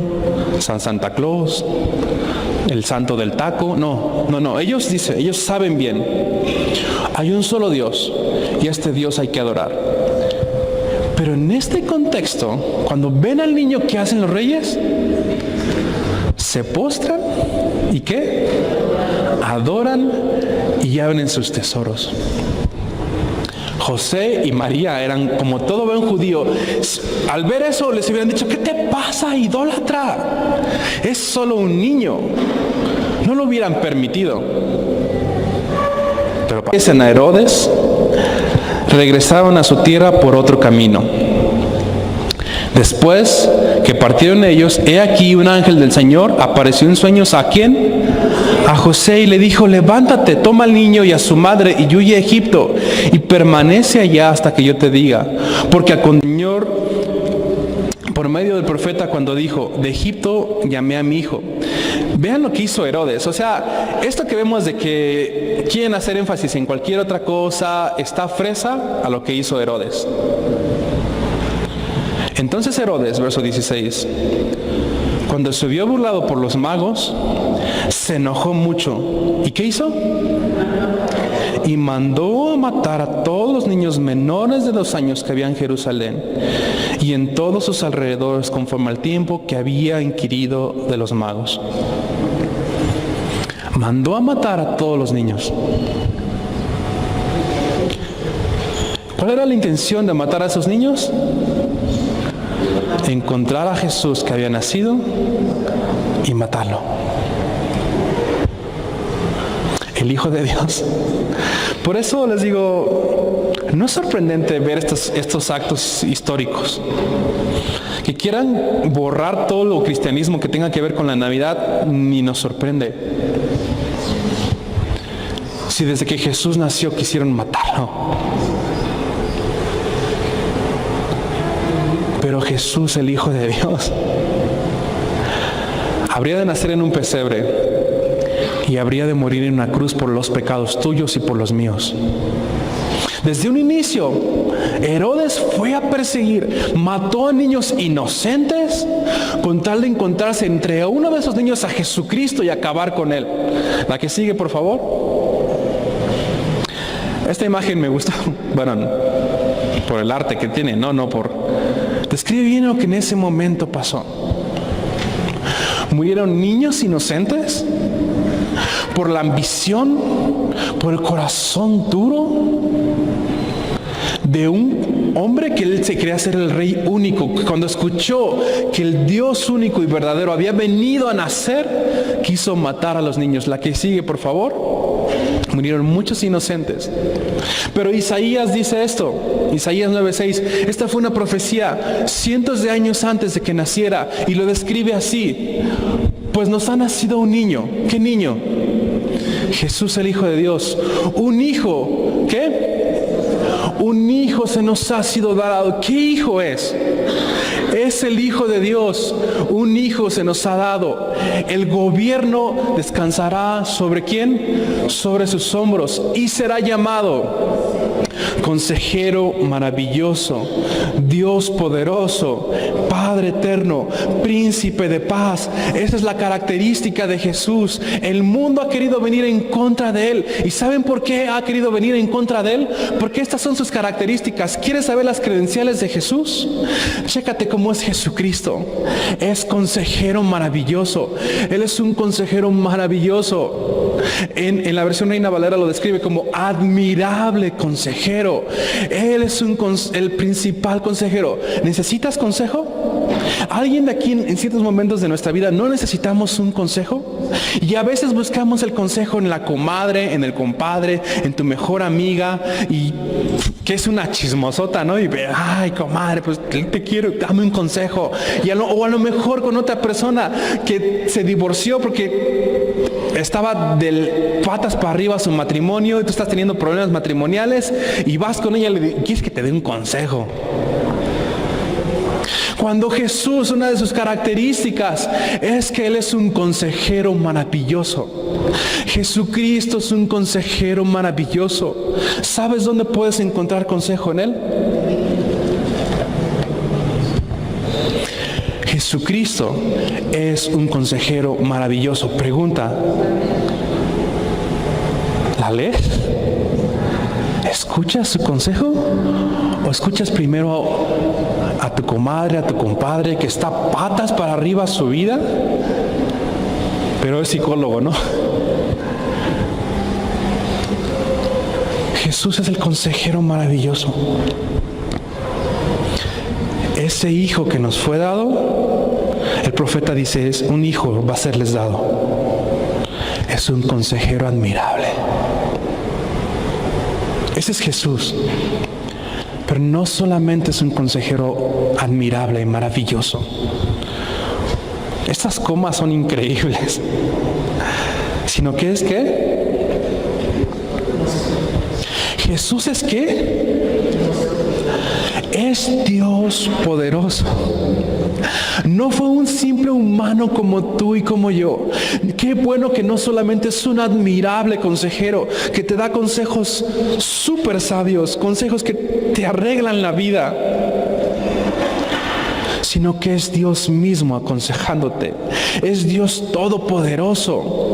Speaker 1: San Santa Claus, el santo del taco. No. Ellos saben bien. Hay un solo Dios y a este Dios hay que adorar. Pero en este contexto, cuando ven al niño, ¿qué hacen los reyes? Se postran y ¿qué? Adoran y abren sus tesoros. José y María eran como todo buen judío. Al ver eso les hubieran dicho: ¿qué te pasa, idólatra? Es solo un niño. No lo hubieran permitido. Pero parecen a Herodes, regresaron a su tierra por otro camino. Después que partieron ellos, he aquí un ángel del Señor apareció en sueños. ¿A quién? A José, y le dijo: levántate, toma al niño y a su madre y huye a Egipto y permanece allá hasta que yo te diga, porque al Señor por medio del profeta cuando dijo: de Egipto llamé a mi hijo. Vean lo que hizo Herodes. O sea, esto que vemos de que quieren hacer énfasis en cualquier otra cosa está fresa a lo que hizo Herodes. Entonces Herodes, verso 16, cuando se vio burlado por los magos, se enojó mucho. ¿Y qué hizo? Y mandó a matar a todos los niños menores de 2 años que había en Jerusalén y en todos sus alrededores, conforme al tiempo que había inquirido de los magos. Mandó a matar a todos los niños. ¿Cuál era la intención de matar a esos niños? Encontrar a Jesús que había nacido y matarlo. El Hijo de Dios. Por eso les digo, no es sorprendente ver estos actos históricos. Que quieran borrar todo el cristianismo que tenga que ver con la Navidad, ni nos sorprende. Si desde que Jesús nació quisieron matarlo. Pero Jesús, el Hijo de Dios, habría de nacer en un pesebre y habría de morir en una cruz por los pecados tuyos y por los míos. Desde un inicio, Herodes fue a perseguir, mató a niños inocentes con tal de encontrarse entre uno de esos niños a Jesucristo y acabar con él. La que sigue, por favor. Esta imagen me gusta, bueno, por el arte que tiene, describe bien lo que en ese momento pasó. Murieron niños inocentes por la ambición, por el corazón duro de un hombre que él se creía ser el rey único. Cuando escuchó que el Dios único y verdadero había venido a nacer, quiso matar a los niños. La que sigue, por favor. Murieron muchos inocentes. Pero Isaías dice esto, Isaías 9:6, esta fue una profecía cientos de años antes de que naciera, y lo describe así: pues nos ha nacido un niño. ¿Qué niño? Jesús, el Hijo de Dios. Un hijo, ¿qué? Un hijo se nos ha sido dado. ¿Qué hijo es? Es el Hijo de Dios. Un hijo se nos ha dado. El gobierno descansará ¿sobre quién? Sobre sus hombros. Y será llamado Consejero maravilloso, Dios poderoso, Padre eterno, Príncipe de paz. Esa es la característica de Jesús. El mundo ha querido venir en contra de Él. ¿Y saben por qué ha querido venir en contra de Él? Porque estas son sus características. ¿Quieres saber las credenciales de Jesús? Chécate cómo es Jesucristo. Es consejero maravilloso. Él es un consejero maravilloso. En la versión Reina Valera lo describe como admirable consejero. Él es el principal consejero. ¿Necesitas consejo? ¿Alguien de aquí en ciertos momentos de nuestra vida no necesitamos un consejo? Y a veces buscamos el consejo en la comadre, en el compadre, en tu mejor amiga, y que es una chismosota, ¿no? Y ve, ay, comadre, pues te quiero, dame un consejo. O a lo mejor con otra persona que se divorció porque estaba del patas para arriba su matrimonio y tú estás teniendo problemas matrimoniales y vas con ella y le dices, ¿quieres que te dé un consejo? Cuando Jesús, una de sus características es que Él es un consejero maravilloso. Jesucristo es un consejero maravilloso. ¿Sabes dónde puedes encontrar consejo en Él? Jesucristo es un consejero maravilloso. Pregunta, ¿la lees? ¿Escuchas su consejo? ¿O escuchas primero a tu comadre, a tu compadre que está patas para arriba su vida? Pero es psicólogo, ¿no? Jesús es el consejero maravilloso. Ese hijo que nos fue dado, el profeta dice, es un hijo va a serles dado. Es un consejero admirable. Ese es Jesús. Pero no solamente es un consejero admirable y maravilloso. Estas comas son increíbles. Sino que es ¿qué? Jesús es ¿qué? Es Dios poderoso. No fue un simple humano como tú y como yo. Qué bueno que no solamente es un admirable consejero que te da consejos súper sabios, consejos que te arreglan la vida, sino que es Dios mismo aconsejándote. Es Dios todopoderoso.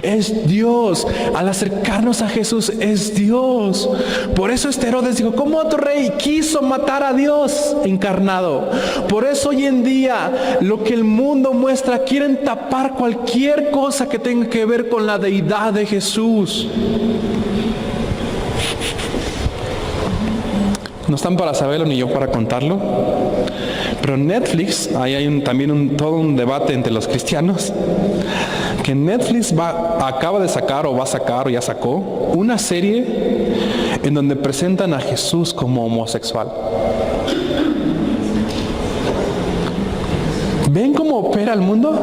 Speaker 1: Es Dios. Al acercarnos a Jesús, es Dios. Por eso Herodes dijo, ¿cómo otro rey quiso matar a Dios encarnado? Por eso hoy en día lo que el mundo muestra, quieren tapar cualquier cosa que tenga que ver con la deidad de Jesús. No están para saberlo ni yo para contarlo. Pero Netflix, ahí hay también todo un debate entre los cristianos, que Netflix acaba de sacar o va a sacar o ya sacó una serie en donde presentan a Jesús como homosexual. ¿Ven cómo opera el mundo?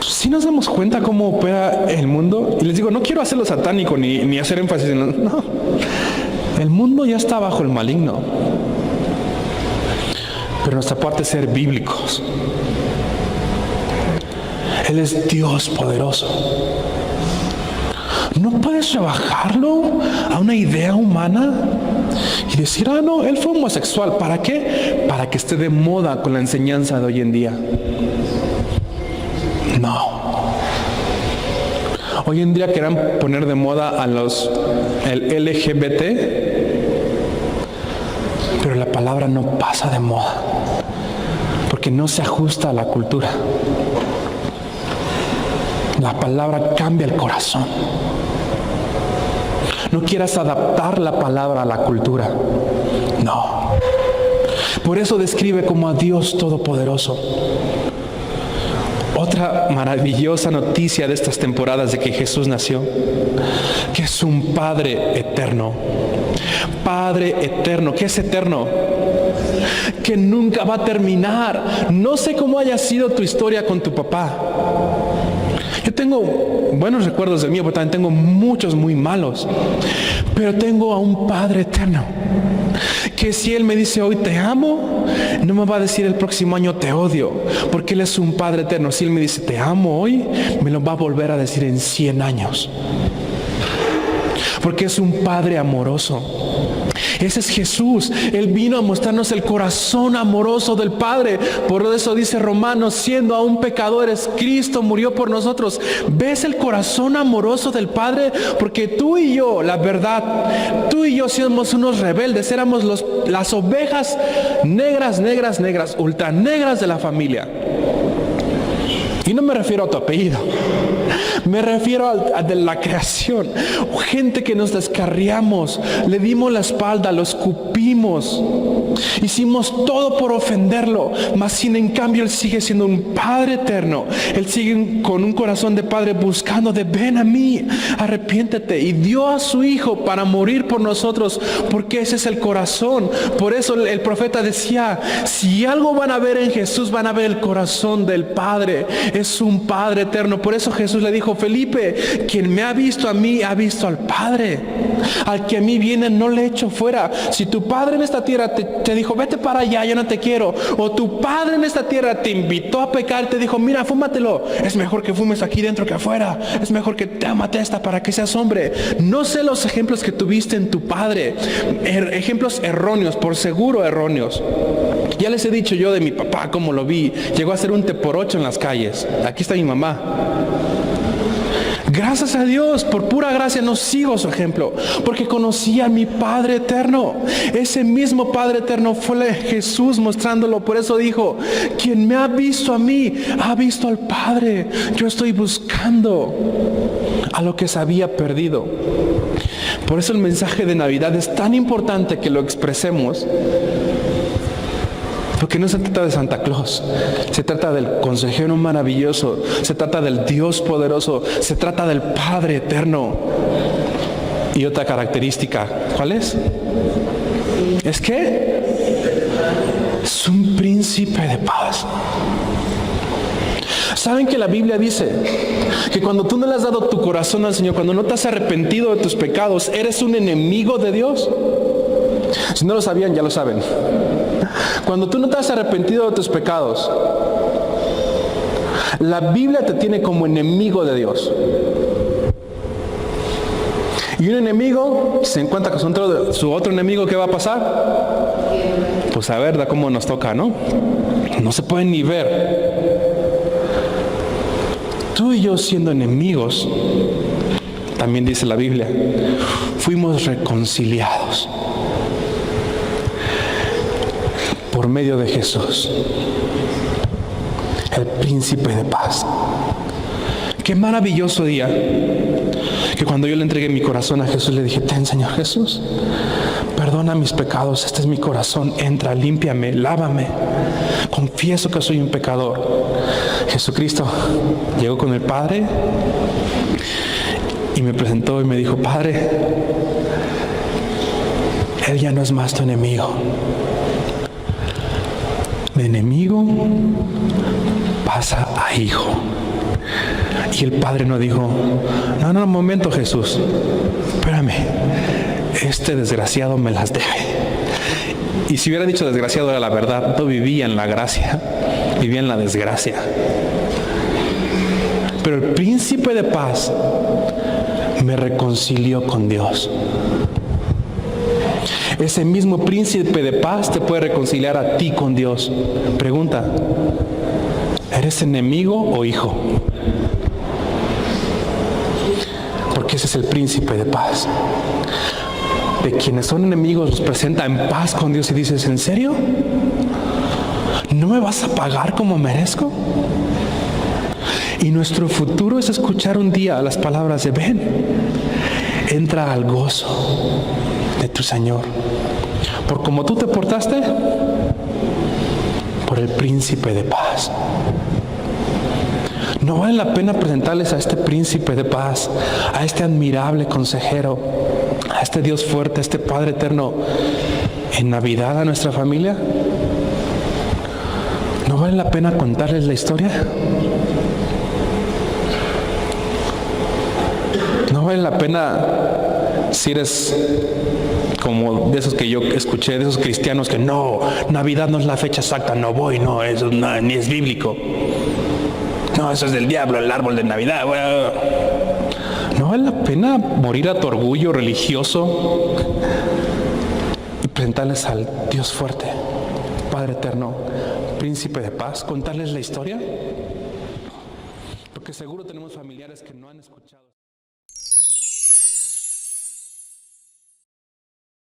Speaker 1: ¿Sí nos damos cuenta cómo opera el mundo? Y les digo, no quiero hacerlo satánico ni hacer énfasis en no. El mundo ya está bajo el maligno. Pero nuestra parte es ser bíblicos. Él es Dios poderoso. No puedes rebajarlo a una idea humana y decir, no, él fue homosexual. ¿Para qué? Para que esté de moda con la enseñanza de hoy en día. No. Hoy en día quieran poner de moda a el LGBT, pero la palabra no pasa de moda, porque no se ajusta a la cultura. La palabra cambia el corazón. No quieras adaptar la palabra a la cultura. No. Por eso describe como a Dios Todopoderoso. Otra maravillosa noticia de estas temporadas de que Jesús nació, que es un Padre eterno. Padre eterno. ¿Qué es eterno? Que nunca va a terminar. No sé cómo haya sido tu historia con tu papá, Yo tengo buenos recuerdos del mío, pero también tengo muchos muy malos. Pero tengo a un Padre eterno, que si Él me dice hoy te amo, no me va a decir el próximo año te odio, porque Él es un Padre eterno. Si Él me dice te amo hoy, me lo va a volver a decir en 100 años. Porque es un Padre amoroso. Ese es Jesús. Él vino a mostrarnos el corazón amoroso del Padre. Por eso dice Romanos, siendo aún pecadores, Cristo murió por nosotros. ¿Ves el corazón amoroso del Padre? Porque tú y yo, la verdad, tú y yo somos unos rebeldes. Éramos las ovejas negras, ultra negras de la familia. Y no me refiero a tu apellido, me refiero a de la creación. Gente que nos descarriamos, le dimos la espalda, lo escupimos, hicimos todo por ofenderlo. Mas sin en cambio Él sigue siendo un Padre eterno. Él sigue con un corazón de Padre buscando de ven a mí, arrepiéntete. Y dio a su Hijo para morir por nosotros, porque ese es el corazón. Por eso el profeta decía, si algo van a ver en Jesús, van a ver el corazón del Padre. Es un Padre eterno. Por eso Jesús le dijo, Felipe, quien me ha visto a mí, ha visto al Padre. Al que a mí viene, no le echo fuera. Si tu padre en esta tierra te dijo, vete para allá, yo no te quiero. O tu padre en esta tierra te invitó a pecar, te dijo, mira, fúmatelo. Es mejor que fumes aquí dentro que afuera. Es mejor que te amate esta para que seas hombre. No sé los ejemplos que tuviste en tu padre. Ejemplos erróneos, por seguro erróneos. Ya les he dicho yo de mi papá, cómo lo vi. Llegó a ser un teporocho en las calles. Aquí está mi mamá. Gracias a Dios, por pura gracia no sigo su ejemplo, porque conocí a mi Padre eterno. Ese mismo Padre eterno fue Jesús mostrándolo. Por eso dijo, quien me ha visto a mí, ha visto al Padre. Yo estoy buscando a lo que se había perdido. Por eso el mensaje de Navidad es tan importante que lo expresemos. Porque no se trata de Santa Claus, se trata del consejero maravilloso, se trata del Dios poderoso, se trata del Padre eterno. Y otra característica, ¿cuál es? Es que es un príncipe de paz. ¿Saben que la Biblia dice que cuando tú no le has dado tu corazón al Señor, cuando no te has arrepentido de tus pecados, eres un enemigo de Dios? Si no lo sabían, ya lo saben. Cuando tú no te has arrepentido de tus pecados, la Biblia te tiene como enemigo de Dios. Y un enemigo se encuentra con su otro enemigo, ¿qué va a pasar? Pues a ver, da cómo nos toca, ¿no? No se pueden ni ver. Tú y yo siendo enemigos, también dice la Biblia, fuimos reconciliados por medio de Jesús, el príncipe de paz. Qué maravilloso día que cuando yo le entregué mi corazón a Jesús, le dije, ten, Señor Jesús, perdona mis pecados, este es mi corazón, entra, límpiame, lávame, confieso que soy un pecador. Jesucristo llegó con el Padre y me presentó y me dijo, Padre, Él ya no es más tu enemigo. De enemigo pasa a hijo. Y el Padre no dijo, no, un momento, Jesús, espérame, este desgraciado me las debe. Y si hubiera dicho desgraciado era la verdad, no vivía en la gracia, vivía en la desgracia. Pero el príncipe de paz me reconcilió con Dios. Ese mismo príncipe de paz te puede reconciliar a ti con Dios. Pregunta, ¿eres enemigo o hijo? Porque ese es el príncipe de paz. De quienes son enemigos los presenta en paz con Dios y dices, ¿en serio? ¿No me vas a pagar como merezco? Y nuestro futuro es escuchar un día las palabras de ven, entra al gozo de tu Señor. Por como tú te portaste, por el príncipe de paz. ¿No vale la pena presentarles a este príncipe de paz, a este admirable consejero, a este Dios fuerte, a este Padre eterno, en Navidad a nuestra familia? ¿No vale la pena contarles la historia? vale la pena, si eres como de esos que yo escuché, de esos cristianos que no, Navidad no es la fecha exacta, no voy, no, eso no, ni es bíblico. No, eso es del diablo, el árbol de Navidad. Bueno, ¿no vale la pena morir a tu orgullo religioso y presentarles al Dios fuerte, Padre eterno, Príncipe de paz, contarles la historia? Porque seguro tenemos familiares que no han escuchado.